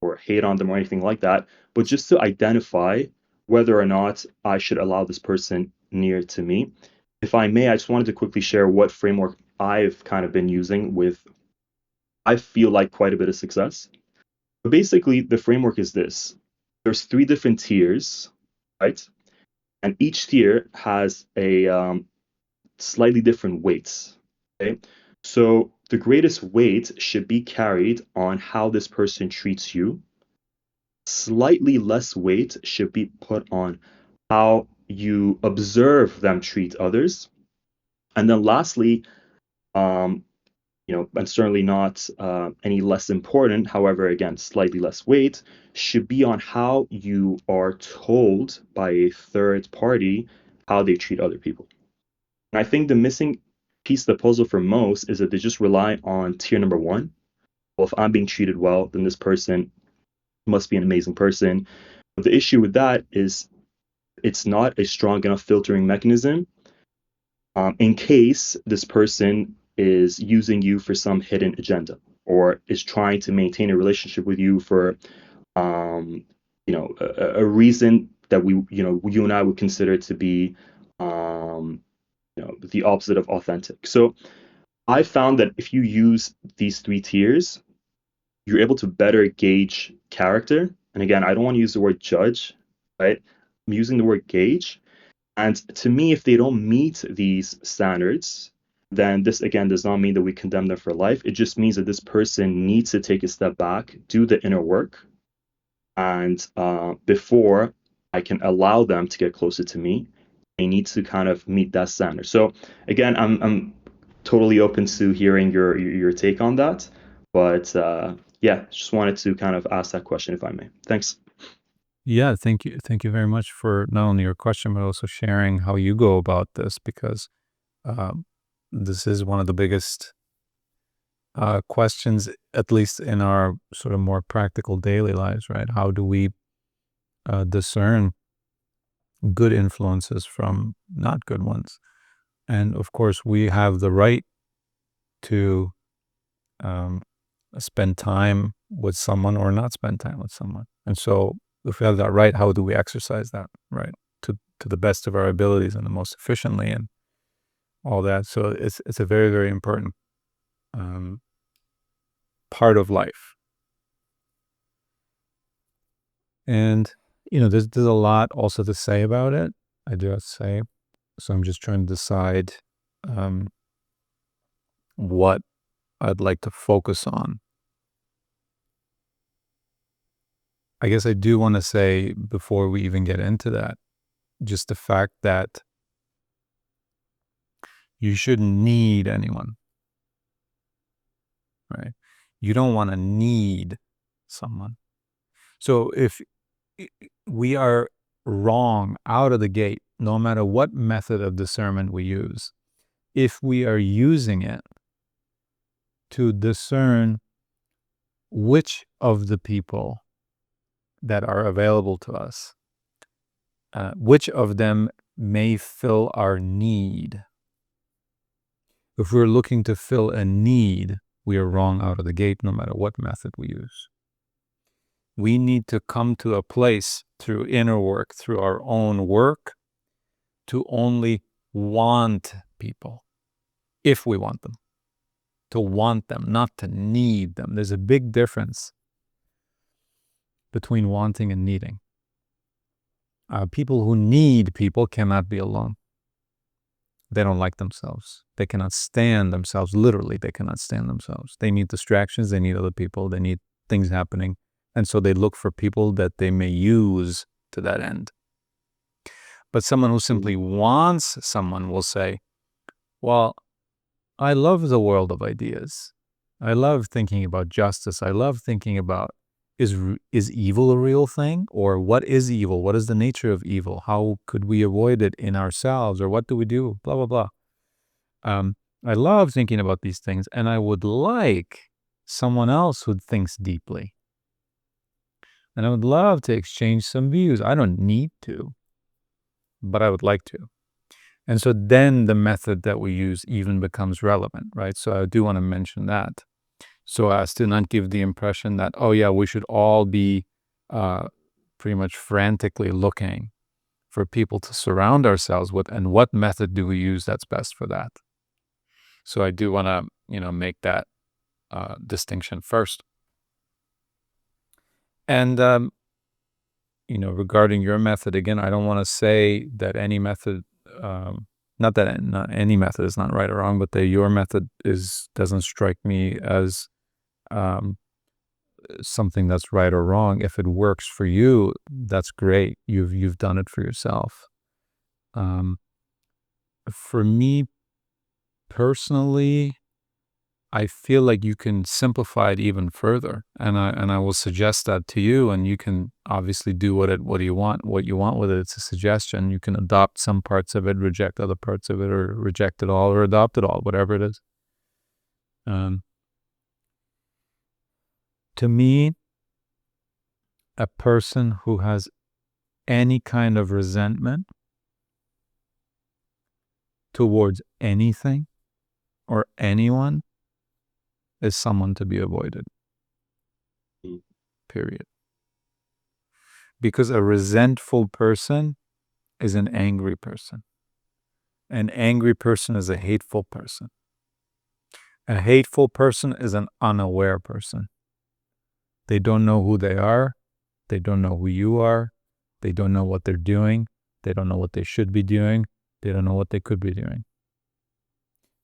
or hate on them or anything like that, but just to identify whether or not I should allow this person near to me? If I may, I just wanted to quickly share what framework I've kind of been using with, I feel like, quite a bit of success. But basically, the framework is this. There's 3 different tiers, right? And each tier has a slightly different weights. Okay, so the greatest weight should be carried on how this person treats you. Slightly less weight should be put on how you observe them treat others. And then lastly, um, and certainly not any less important, however, again, slightly less weight, should be on how you are told by a third party how they treat other people. And I think the missing piece of the puzzle for most is that they just rely on tier number 1. Well, if I'm being treated well, then this person must be an amazing person. But the issue with that is it's not a strong enough filtering mechanism in case this person is using you for some hidden agenda or is trying to maintain a relationship with you for a reason that you and I would consider to be the opposite of authentic. So I found that if you use these 3 tiers, you're able to better gauge character. And again, I don't want to use the word judge, right? I'm using the word gauge. And to me, if they don't meet these standards, then this again does not mean that we condemn them for life. It just means that this person needs to take a step back, do the inner work, and before I can allow them to get closer to me, they need to kind of meet that standard. So again, I'm totally open to hearing your take on that, but yeah, just wanted to kind of ask that question if I may. Thanks. Yeah, thank you very much for not only your question but also sharing how you go about this, because this is one of the biggest questions, at least in our sort of more practical daily lives, right? How do we discern good influences from not good ones? And of course, we have the right to spend time with someone or not spend time with someone. And so if we have that right, how do we exercise that, right? To the best of our abilities and the most efficiently and all that. So it's a very, very important part of life. And, there's a lot also to say about it, I do have to say. So I'm just trying to decide what I'd like to focus on. I guess I do want to say, before we even get into that, just the fact that you shouldn't need anyone, right? You don't want to need someone. So if we are wrong out of the gate, no matter what method of discernment we use, if we are using it to discern which of the people that are available to us, which of them may fill our need. If we're looking to fill a need, we are wrong out of the gate, no matter what method we use. We need to come to a place through inner work, through our own work, to only want people, if we want them. To want them, not to need them. There's a big difference between wanting and needing. People who need people cannot be alone. They don't like themselves. They cannot stand themselves. Literally, they cannot stand themselves. They need distractions. They need other people. They need things happening. And so they look for people that they may use to that end. But someone who simply wants someone will say, well, I love the world of ideas. I love thinking about justice. I love thinking about, is evil a real thing? Or what is evil? What is the nature of evil? How could we avoid it in ourselves? Or what do we do? Blah, blah, blah. I love thinking about these things, and I would like someone else who thinks deeply. And I would love to exchange some views. I don't need to, but I would like to. And so then the method that we use even becomes relevant, right? So I do want to mention that, so as to not give the impression that, oh yeah, we should all be pretty much frantically looking for people to surround ourselves with, and what method do we use that's best for that. So I do want to, make that distinction first. And, regarding your method, again, I don't want to say that any method, not any method is not right or wrong, but that your method doesn't strike me as something that's right or wrong. If it works for you, that's great. You've done it for yourself. For me personally, I feel like you can simplify it even further, and I will suggest that to you, and you can obviously do what you want with it. It's a suggestion. You can adopt some parts of it, reject other parts of it, or reject it all, or adopt it all, whatever it is. To me, a person who has any kind of resentment towards anything or anyone is someone to be avoided. Period. Because a resentful person is an angry person. An angry person is a hateful person. A hateful person is an unaware person. They don't know who they are. They don't know who you are. They don't know what they're doing. They don't know what they should be doing. They don't know what they could be doing.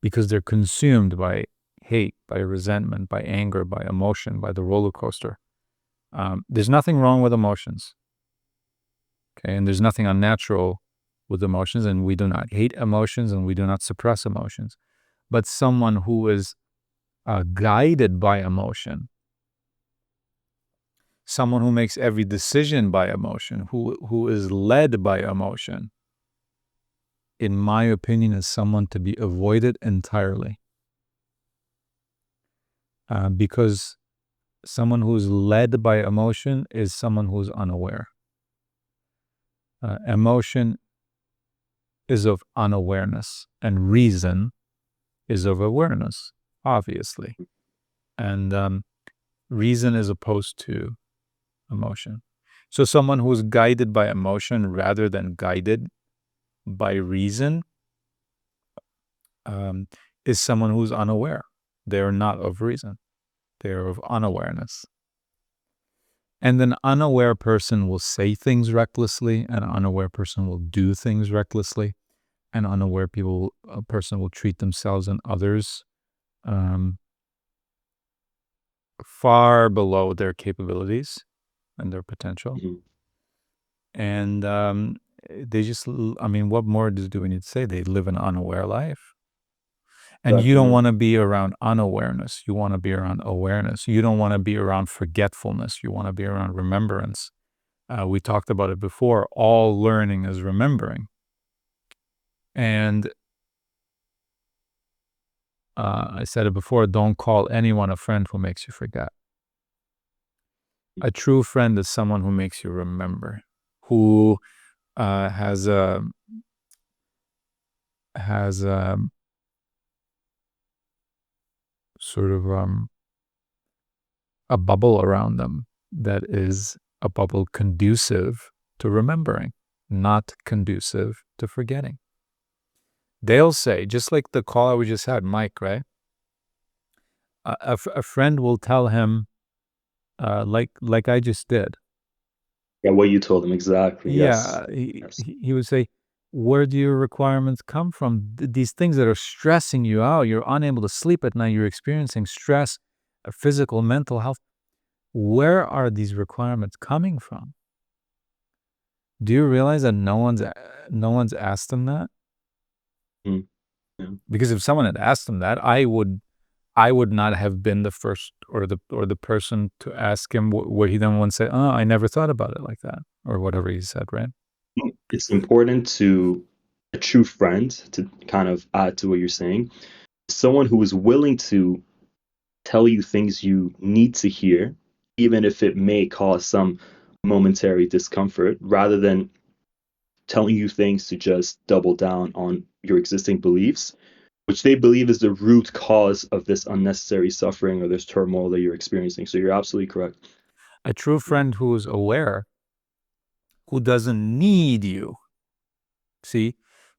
Because they're consumed by hate, by resentment, by anger, by emotion, by the roller coaster. There's nothing wrong with emotions. Okay, and there's nothing unnatural with emotions, and we do not hate emotions, and we do not suppress emotions. But someone who is guided by emotion, someone who makes every decision by emotion, who is led by emotion, in my opinion, is someone to be avoided entirely. Because someone who's led by emotion is someone who's unaware. Emotion is of unawareness, and reason is of awareness, obviously. And reason is opposed to emotion. So someone who's guided by emotion rather than guided by reason is someone who's unaware. They're not of reason. They're of unawareness. And an unaware person will say things recklessly. An unaware person will do things recklessly. An unaware person will treat themselves and others far below their capabilities and their potential. Mhm. And they just, what more do we need to say? They live an unaware life. And you don't want to be around unawareness. You want to be around awareness. You don't want to be around forgetfulness. You want to be around remembrance. We talked about it before. All learning is remembering. And I said it before, don't call anyone a friend who makes you forget. A true friend is someone who makes you remember, who has a sort of a bubble around them that is a bubble conducive to remembering, not conducive to forgetting. They'll say, just like the caller we just had, Mike, right? A friend will tell him, like I just did. Yeah, what you told him exactly. Yeah, Yes. he would say, where do your requirements come from? These things that are stressing you out, you're unable to sleep at night, you're experiencing stress, physical, mental health. Where are these requirements coming from? Do you realize that no one's asked them that? Mm, yeah. Because if someone had asked them that, I would not have been the first or the person to ask him where he then once said, "Oh, I never thought about it like that," or whatever he said, right? It's important to a true friend, to kind of add to what you're saying, someone who is willing to tell you things you need to hear, even if it may cause some momentary discomfort, rather than telling you things to just double down on your existing beliefs, which they believe is the root cause of this unnecessary suffering or this turmoil that you're experiencing. So you're absolutely correct. A true friend who is aware, who doesn't need you. See,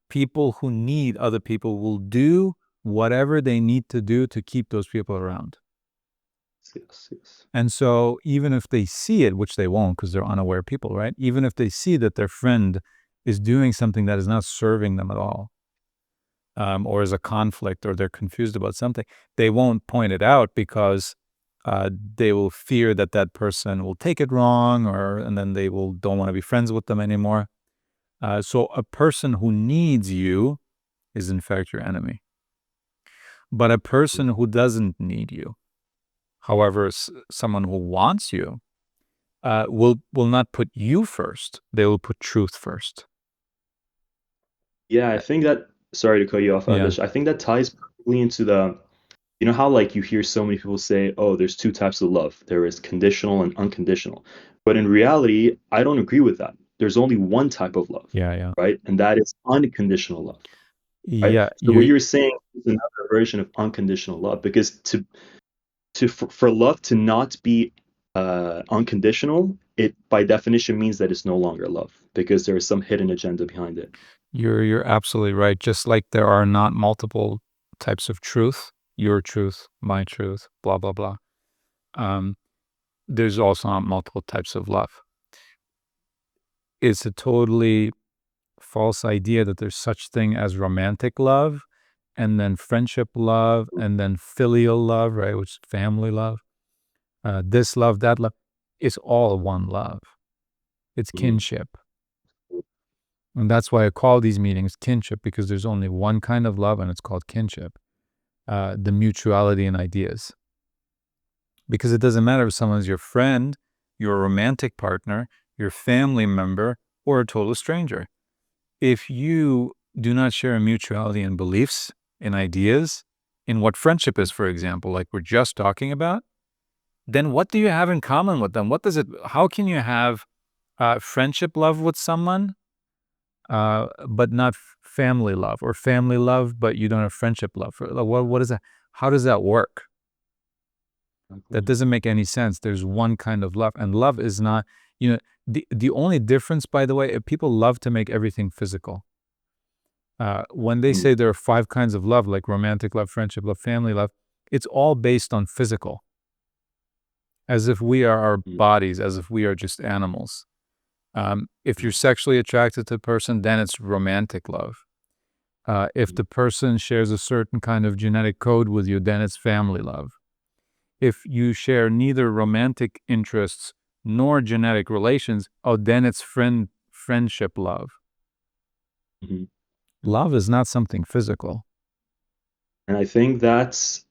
people who need other people will do whatever they need to do to keep those people around. Yes, yes. And so even if they see it, which they won't because they're unaware people, right? Even if they see that their friend is doing something that is not serving them at all, or is a conflict, or they're confused about something, they won't point it out because they will fear that that person will take it wrong, and then they don't want to be friends with them anymore. So a person who needs you is in fact your enemy. But a person who doesn't need you, however, someone who wants you, will not put you first. They will put truth first. Yeah, I think that, sorry to cut you off, Yeah. Adish. I think that ties perfectly into the, you know how like you hear so many people say, oh, there's two types of love. There is conditional and unconditional. But in reality, I don't agree with that. There's only one type of love, Yeah. right? And that is unconditional love, right? Yeah. So what you're saying is another version of unconditional love, because for love to not be unconditional, it by definition means that it's no longer love because there is some hidden agenda behind it. You're absolutely right. Just like there are not multiple types of truth, your truth, my truth, blah blah blah. There's also not multiple types of love. It's a totally false idea that there's such thing as romantic love, and then friendship love, and then filial love, right, which is family love. This love, that love. It's all one love. It's Mhm. kinship. And that's why I call these meetings kinship, because there's only one kind of love, and it's called kinship. The mutuality in ideas. Because it doesn't matter if someone's your friend, your romantic partner, your family member, or a total stranger. If you do not share a mutuality in beliefs, in ideas, in what friendship is, for example, like we're just talking about, then what do you have in common with them? How can you have friendship love with someone, but not family love, or family love, but you don't have friendship love? What is that? How does that work? That doesn't make any sense. There's one kind of love, and love is not, The only difference, by the way, people love to make everything physical. When they say there are 5 kinds of love, like romantic love, friendship love, family love, it's all based on physical, as if we are our bodies, as if we are just animals. If you're sexually attracted to a person, then it's romantic love. If the person shares a certain kind of genetic code with you, then it's family love. If you share neither romantic interests nor genetic relations, then it's friendship love. Love is not something physical. And I think that's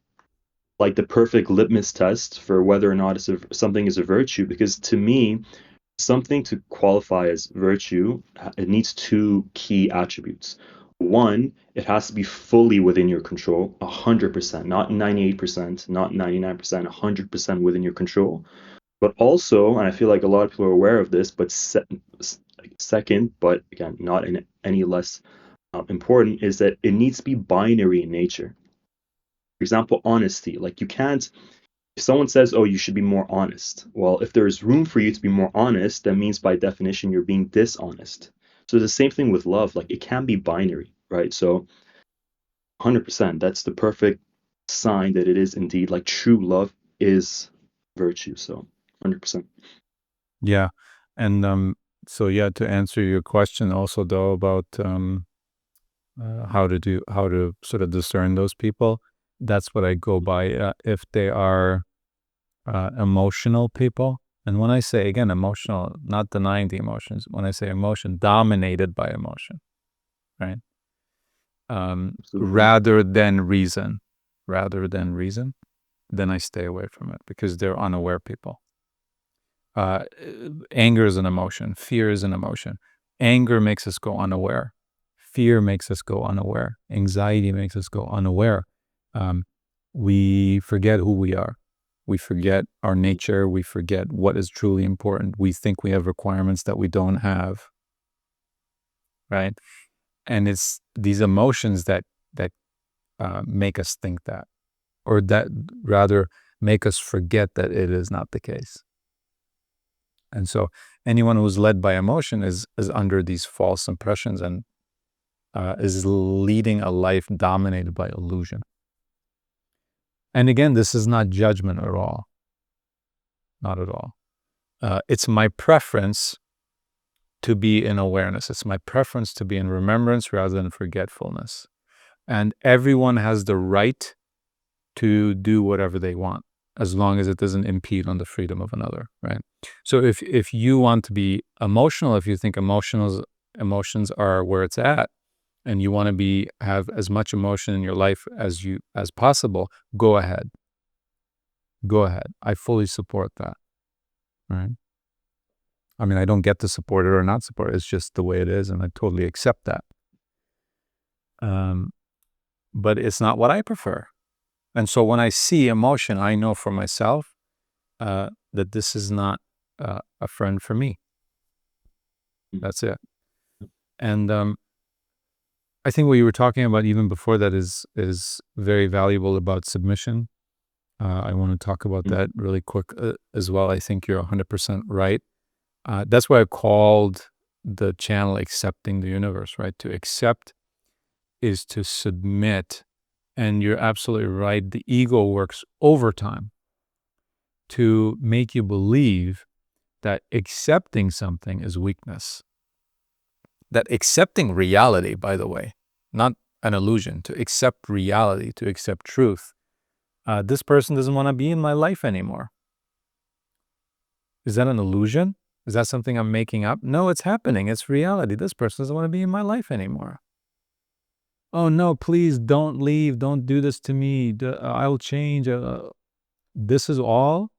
like the perfect litmus test for whether or not something is a virtue, because to me, something to qualify as virtue, it needs 2 key attributes. One, it has to be fully within your control, 100%, not 98%, not 99%, 100% within your control. But also, and I feel like a lot of people are aware of this, but second, but again, not in any less important, is that it needs to be binary in nature. For example, honesty. Like you can't, if someone says, oh, you should be more honest. Well, if there's room for you to be more honest, that means by definition you're being dishonest. So the same thing with love. Like it can be binary, right? So 100%, that's the perfect sign that it is indeed like true love is virtue. So 100%. Yeah. And so yeah, to answer your question also though about how to sort of discern those people, that's what I go by. If they are emotional people, and when I say, again, emotional, not denying the emotions, when I say emotion, dominated by emotion, right? Rather than reason, then I stay away from it because they're unaware people. Anger is an emotion. Fear is an emotion. Anger makes us go unaware. Fear makes us go unaware. Anxiety makes us go unaware. We forget who we are. We forget our nature. We forget what is truly important. We think we have requirements that we don't have, right? And it's these emotions that make us think that, or that rather make us forget that it is not the case. And so anyone who's led by emotion is under these false impressions and is leading a life dominated by illusion. And again, this is not judgment at all. Not at all. It's my preference to be in awareness. It's my preference to be in remembrance rather than forgetfulness. And everyone has the right to do whatever they want, as long as it doesn't impede on the freedom of another, right? So if you want to be emotional, if you think emotions are where it's at, and you want to have as much emotion in your life as possible, go ahead. Go ahead. I fully support that, right? I mean, I don't get to support it or not support it. It's just the way it is, and I totally accept that. But it's not what I prefer. And so when I see emotion, I know for myself that this is not a friend for me. That's it. And I think what you were talking about even before that is very valuable about submission. I want to talk about that really quick as well. I think you're 100% right. That's why I called the channel Accepting the Universe, right? To accept is to submit. And you're absolutely right. The ego works overtime to make you believe that accepting something is weakness. That accepting reality, by the way, not an illusion, to accept reality, to accept truth. This person doesn't want to be in my life anymore. Is that an illusion? Is that something I'm making up? No, it's happening. It's reality. This person doesn't want to be in my life anymore. Oh no, please don't leave. Don't do this to me. I'll change. This is all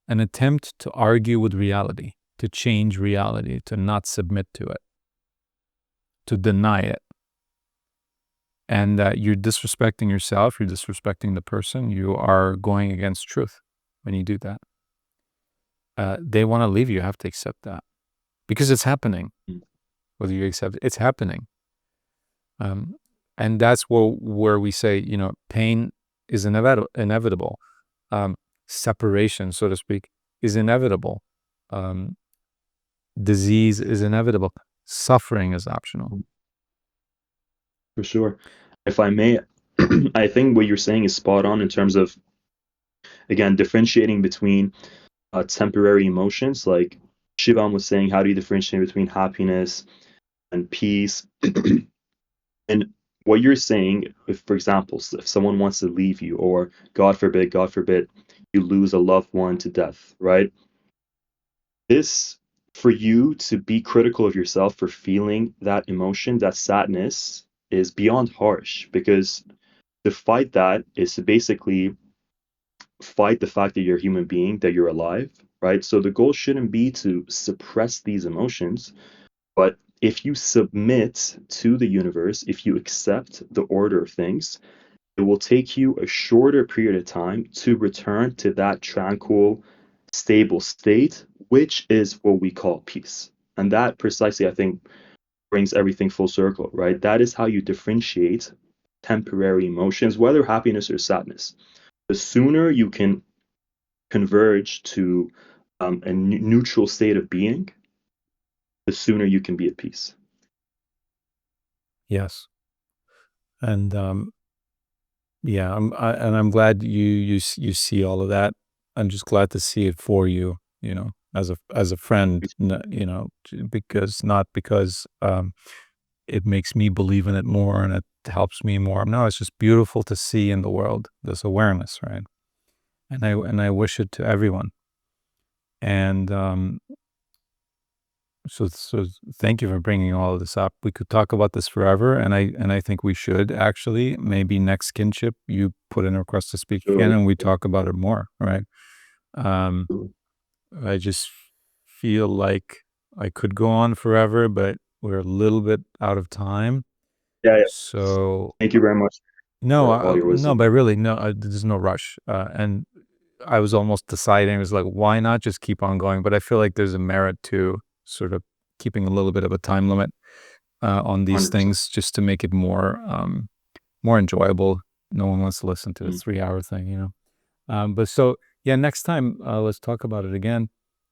an attempt to argue with reality, to change reality, to not submit to it, to deny it. And you're disrespecting yourself, you're disrespecting the person, you are going against truth when you do that. They want to leave you, have to accept that. Because it's happening. Whether you accept it, it's happening. And that's where we say, pain is inevitable. Separation, so to speak, is inevitable. Disease is inevitable. Suffering is optional. For sure. If I may, I think what you're saying is spot on in terms of, again, differentiating between temporary emotions. Like Shivam was saying, how do you differentiate between happiness and peace? And what you're saying, if, for example, if someone wants to leave you, or God forbid, you lose a loved one to death, right? This, for you to be critical of yourself for feeling that emotion, that sadness, is beyond harsh, because to fight that is to basically fight the fact that you're a human being, that you're alive, right? So the goal shouldn't be to suppress these emotions, but if you submit to the universe, if you accept the order of things, it will take you a shorter period of time to return to that tranquil, stable state, which is what we call peace. And that precisely, I think, brings everything full circle, right? That is how you differentiate temporary emotions, whether happiness or sadness. The sooner you can converge to a neutral state of being, the sooner you can be at peace. Yes. And yeah, I'm glad you see all of that. I'm just glad to see it for you, as a friend, because not because it makes me believe in it more and it helps me more. No, it's just beautiful to see in the world this awareness, right? And I wish it to everyone. And so thank you for bringing all of this up. We could talk about this forever, and I think we should actually. Maybe next kinship, you put in a request to speak again, Sure. and we talk about it more, right? Um, I just feel like I could go on forever, but we're a little bit out of time. Yeah, yeah. So Thank you very much no, for all your no, wisdom. but really, no, there's no rush. And I was almost deciding, it was like, why not just keep on going? But I feel like there's a merit to sort of keeping a little bit of a time limit on these 100%. things, just to make it more enjoyable. No one wants to listen to a Mm. 3 hour thing. But so yeah, next time let's talk about it again.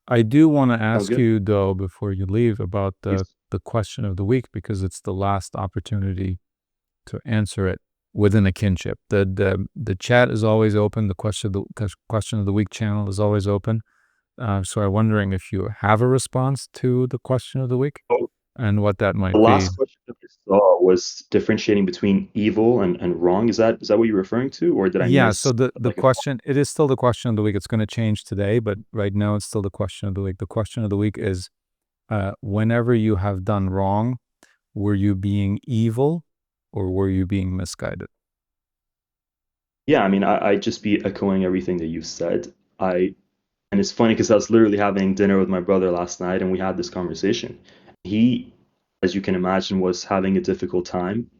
I do want to Sounds ask good. you though before you leave about Please. the question of the week, because it's the last opportunity to answer it within a kinship. The chat is always open. The question of the week channel is always open. So I'm wondering if you have a response to the question of the week Oh, and what that the might be. last question that I saw was differentiating between evil and wrong. Is that what you're referring to, or did I Yeah, so miss the like a question, it is still the question of the week. It's going to change today, but right now it's still the question of the week. The question of the week is, whenever you have done wrong, were you being evil or were you being misguided? Yeah, I mean, I'd just be echoing everything that you said. And it's funny because I was literally having dinner with my brother last night and we had this conversation. He, as you can imagine, was having a difficult time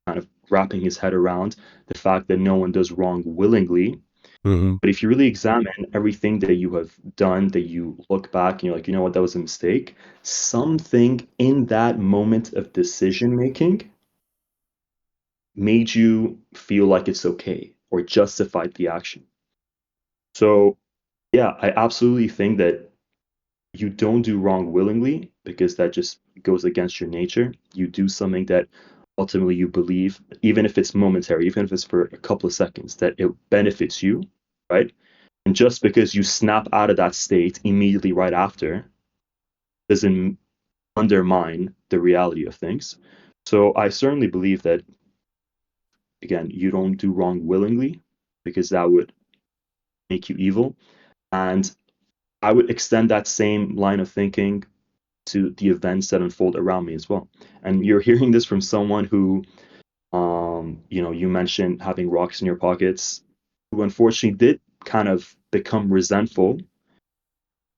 kind of wrapping his head around the fact that no one does wrong willingly. Mm-hmm. But if you really examine everything that you have done, that you look back and you're like, you know what, that was a mistake, something in that moment of decision making made you feel like it's okay or justified the action. So, yeah, I absolutely think that you don't do wrong willingly because that just goes against your nature. You do something that ultimately you believe, even if it's momentary, even if it's for a couple of seconds, that it benefits you, right? And just because you snap out of that state immediately right after doesn't undermine the reality of things. So I certainly believe that, again, you don't do wrong willingly because that would make you evil. And I would extend that same line of thinking to the events that unfold around me as well. And you're hearing this from someone who, you mentioned having rocks in your pockets, who unfortunately did kind of become resentful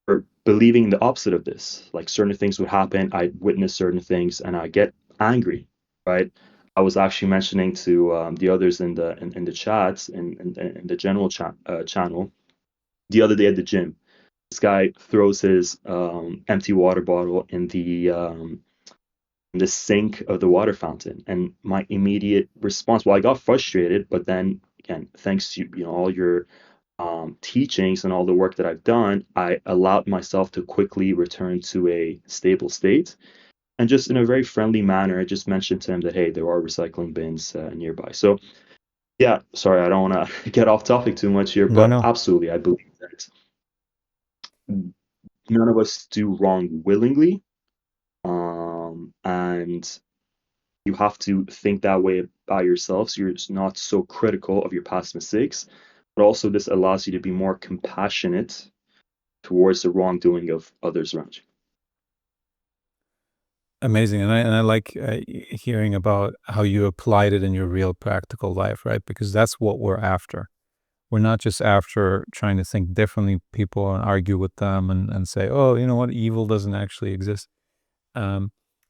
or believing the opposite of this. Like certain things would happen, I witness certain things, and I get angry, right? I was actually mentioning to the others in the chats in the general channel the other day at the gym. This guy throws his empty water bottle in the sink of the water fountain, and my immediate response, well, I got frustrated, but then again, thanks to all your teachings and all the work that I've done, I allowed myself to quickly return to a stable state. And just in a very friendly manner, I just mentioned to him that, hey, there are recycling bins nearby. So, yeah, sorry, I don't want to get off topic too much here, but No. absolutely, I believe that none of us do wrong willingly. And you have to think that way about yourself so you're not so critical of your past mistakes. But also, this allows you to be more compassionate towards the wrongdoing of others around you. Amazing. And I like hearing about how you applied it in your real practical life, right? Because that's what we're after. We're not just after trying to think differently people and argue with them and say, oh, you know what, evil doesn't actually exist.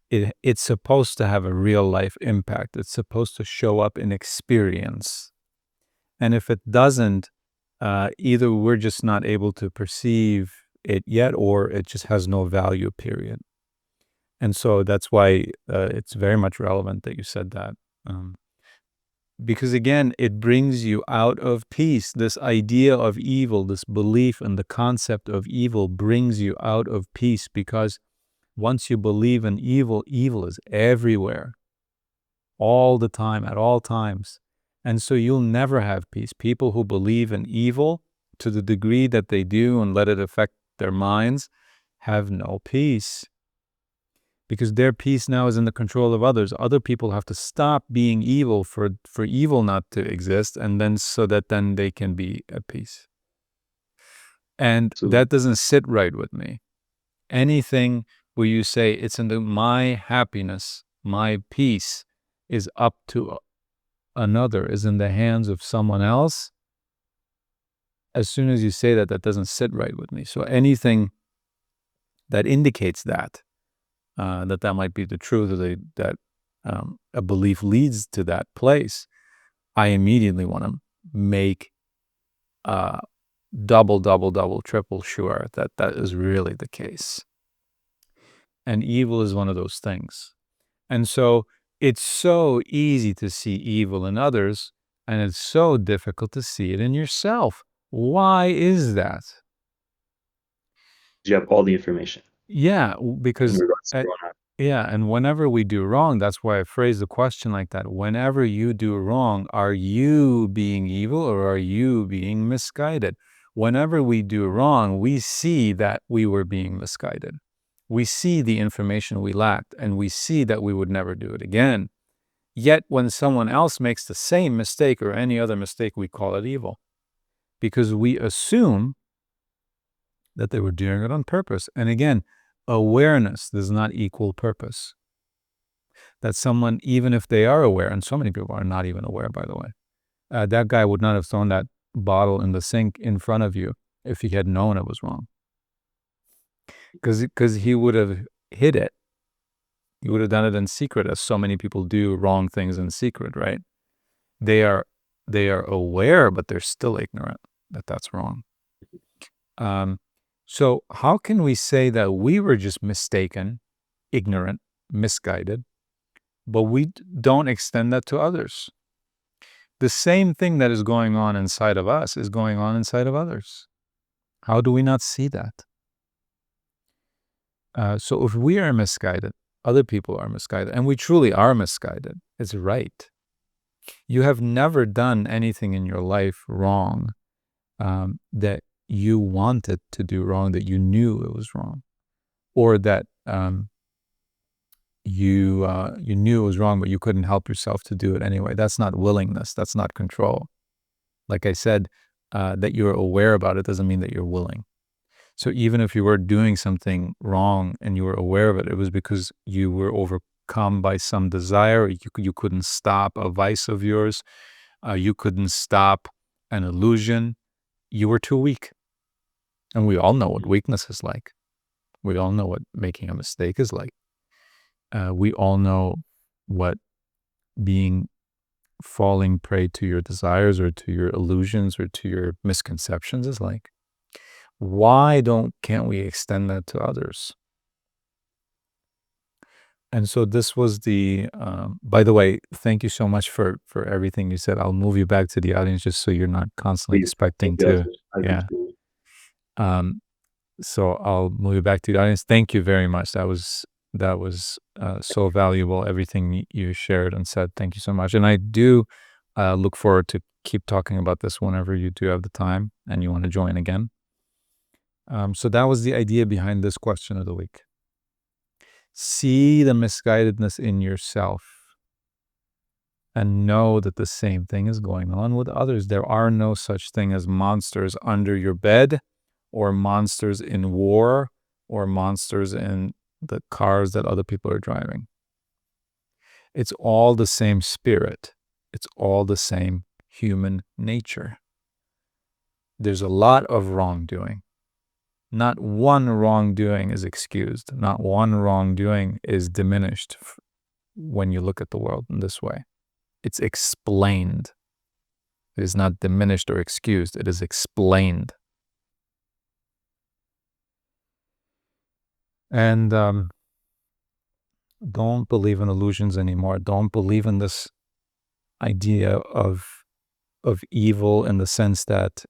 It's supposed to have a real life impact. It's supposed to show up in experience. And if it doesn't, either we're just not able to perceive it yet, or it just has no value, period. And so that's why it's very much relevant that you said that. Because again, it brings you out of peace. This idea of evil, this belief in the concept of evil brings you out of peace, because once you believe in evil, evil is everywhere, all the time, at all times. And so you'll never have peace. People who believe in evil to the degree that they do and let it affect their minds have no peace, because their peace now is in the control of others. Other people have to stop being evil for evil not to exist, and then so that then they can be at peace. And Absolutely. that doesn't sit right with me. Anything where you say it's in my happiness, my peace is up to another, is in the hands of someone else, as soon as you say that, that doesn't sit right with me. So anything that indicates that, that might be the truth, or that a belief leads to that place, I immediately want to make double, triple sure that that is really the case. And evil is one of those things. And so it's so easy to see evil in others, and it's so difficult to see it in yourself. Why is that? You have all the information Yeah, in because regards to your own act. yeah, and whenever we do wrong, that's why I phrase the question like that. Whenever you do wrong, are you being evil or are you being misguided? Whenever we do wrong, we see that we were being misguided. We see the information we lacked, and we see that we would never do it again. Yet when someone else makes the same mistake or any other mistake, we call it evil, because we assume that they were doing it on purpose. And again, awareness does not equal purpose. That someone, even if they are aware, and so many people are not even aware, by the way, that guy would not have thrown that bottle in the sink in front of you if he had known it was wrong. Because he would have hid it. He would have done it in secret, as so many people do wrong things in secret, right? They are aware, but they're still ignorant that that's wrong. So how can we say that we were just mistaken, ignorant, misguided, but we don't extend that to others? The same thing that is going on inside of us is going on inside of others. How do we not see that? So if we are misguided, other people are misguided, and we truly are misguided, it's right. You have never done anything in your life wrong that you wanted to do wrong, that you knew it was wrong, or that you knew it was wrong, but you couldn't help yourself to do it anyway. That's not willingness. That's not control. Like I said, that you're aware about it doesn't mean that you're willing. So even if you were doing something wrong and you were aware of it, it was because you were overcome by some desire. You couldn't stop a vice of yours. You couldn't stop an illusion. You were too weak. And we all know what weakness is like. We all know what making a mistake is like. We all know what falling prey to your desires or to your illusions or to your misconceptions is like. Why can't we extend that to others? And so this was the, by the way, thank you so much for everything you said. I'll move you back to the audience just so you're not constantly Please. expecting Thank you. to, I yeah. appreciate it. So I'll move you back to the audience. Thank you very much. That was so valuable, everything you shared and said. Thank you so much. And I do look forward to keep talking about this whenever you do have the time and you want to join again. So that was the idea behind this question of the week. See the misguidedness in yourself and know that the same thing is going on with others. There are no such thing as monsters under your bed, or monsters in war, or monsters in the cars that other people are driving. It's all the same spirit. It's all the same human nature. There's a lot of wrongdoing. Not one wrongdoing is excused. Not one wrongdoing is diminished when you look at the world in this way. It's explained. It is not diminished or excused. It is explained. And don't believe in illusions anymore. Don't believe in this idea of evil in the sense that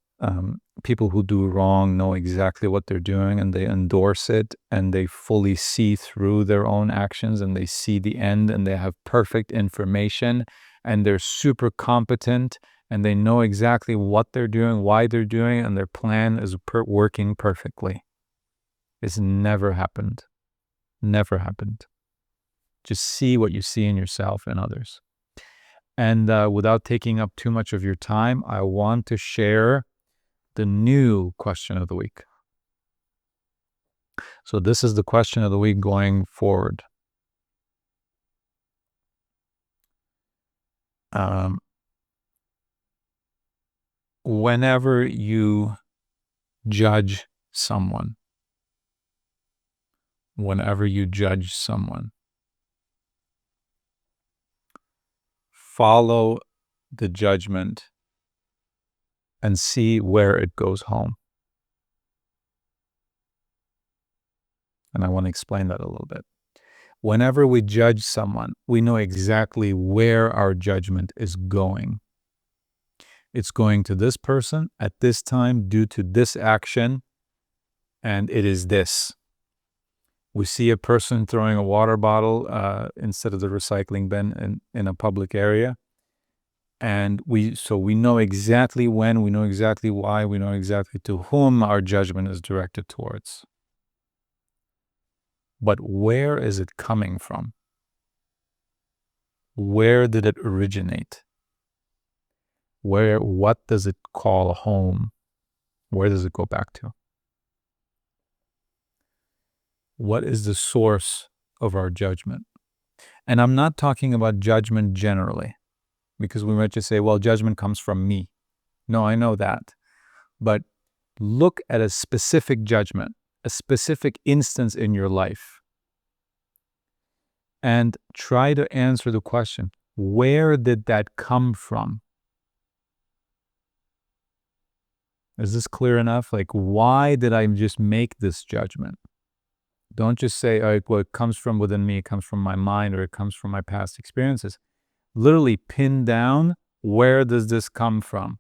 people who do wrong know exactly what they're doing and they endorse it and they fully see through their own actions and they see the end and they have perfect information and they're super competent and they know exactly what they're doing, why they're doing, and their plan is working perfectly. It's never happened. Never happened. Just see what you see in yourself and others. And without taking up too much of your time, I want to share the new question of the week. So this is the question of the week going forward. Whenever you judge someone, follow the judgment and see where it goes home. And I want to explain that a little bit. Whenever we judge someone, we know exactly where our judgment is going. It's going to this person at this time due to this action, and it is this. We see a person throwing a water bottle instead of the recycling bin in a public area. And we know exactly when, we know exactly why, we know exactly to whom our judgment is directed towards. But where is it coming from? Where did it originate? What does it call home? Where does it go back to? What is the source of our judgment? And I'm not talking about judgment generally, because we might just say, well, judgment comes from me. No, I know that. But look at a specific judgment, a specific instance in your life, and try to answer the question, where did that come from? Is this clear enough? Like, why did I just make this judgment? Don't just say, all right, well, it comes from within me, it comes from my mind, or it comes from my past experiences. Literally pin down, where does this come from?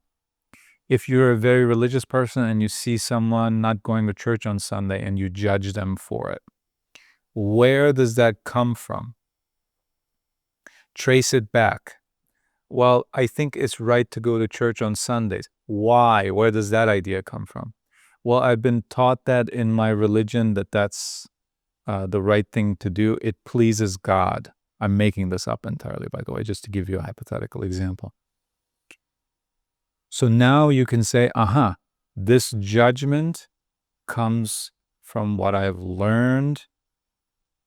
If you're a very religious person and you see someone not going to church on Sunday and you judge them for it, where does that come from? Trace it back. Well, I think it's right to go to church on Sundays. Why? Where does that idea come from? Well, I've been taught that in my religion that's the right thing to do. It pleases God. I'm making this up entirely, by the way, just to give you a hypothetical example. So now you can say, this judgment comes from what I've learned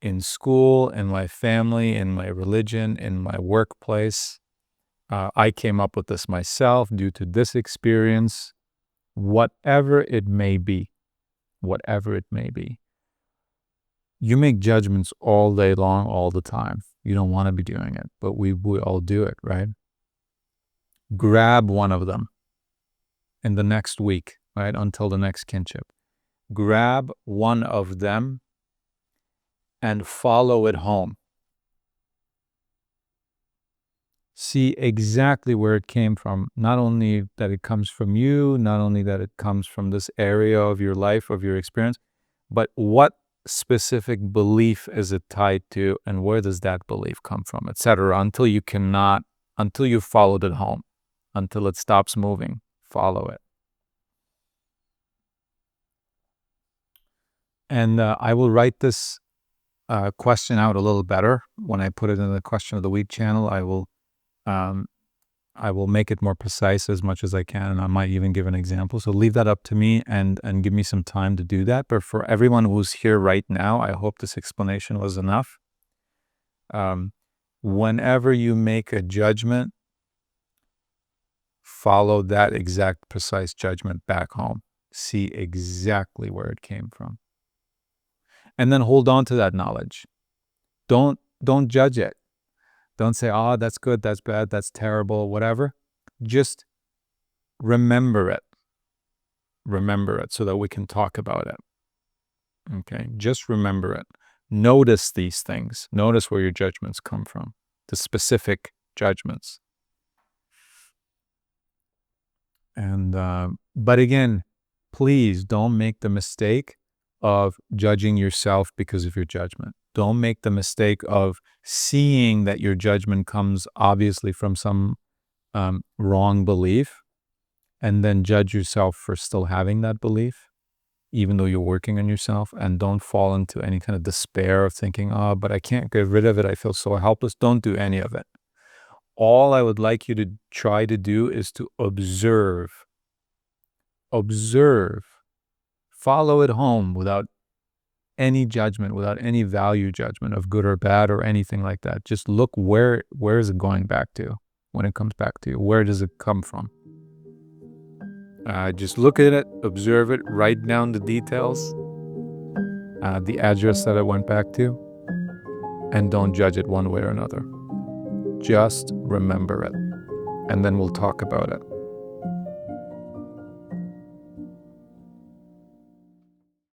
in school, in my family, in my religion, in my workplace. I came up with this myself due to this experience, whatever it may be. You make judgments all day long, all the time. You don't want to be doing it, but we all do it, right? Grab one of them in the next week, right? Until the next kinship. Grab one of them and follow it home. See exactly where it came from. Not only that it comes from you, not only that it comes from this area of your life, of your experience, but what specific belief is it tied to, and where does that belief come from, etc. Until you followed it home, until it stops moving, follow it. And I will write this question out a little better when I put it in the question of the week channel. I will make it more precise as much as I can, and I might even give an example. So leave that up to me and give me some time to do that. But for everyone who's here right now, I hope this explanation was enough. Whenever you make a judgment, follow that exact precise judgment back home. See exactly where it came from. And then hold on to that knowledge. Don't judge it. Don't say, oh, that's good, that's bad, that's terrible, whatever. Just remember it. Remember it so that we can talk about it. Okay, just remember it. Notice these things. Notice where your judgments come from, the specific judgments. And but again, please don't make the mistake of judging yourself because of your judgment. Don't make the mistake of seeing that your judgment comes obviously from some wrong belief, and then judge yourself for still having that belief, even though you're working on yourself. And don't fall into any kind of despair of thinking, oh, but I can't get rid of it. I feel so helpless. Don't do any of it. All I would like you to try to do is to observe. Observe. Follow it home without any judgment, without any value judgment of good or bad or anything like that. Just look where is it going back to when it comes back to you? Where does it come from? Just look at it, observe it, write down the details, the address that it went back to, and don't judge it one way or another. Just remember it, and then we'll talk about it.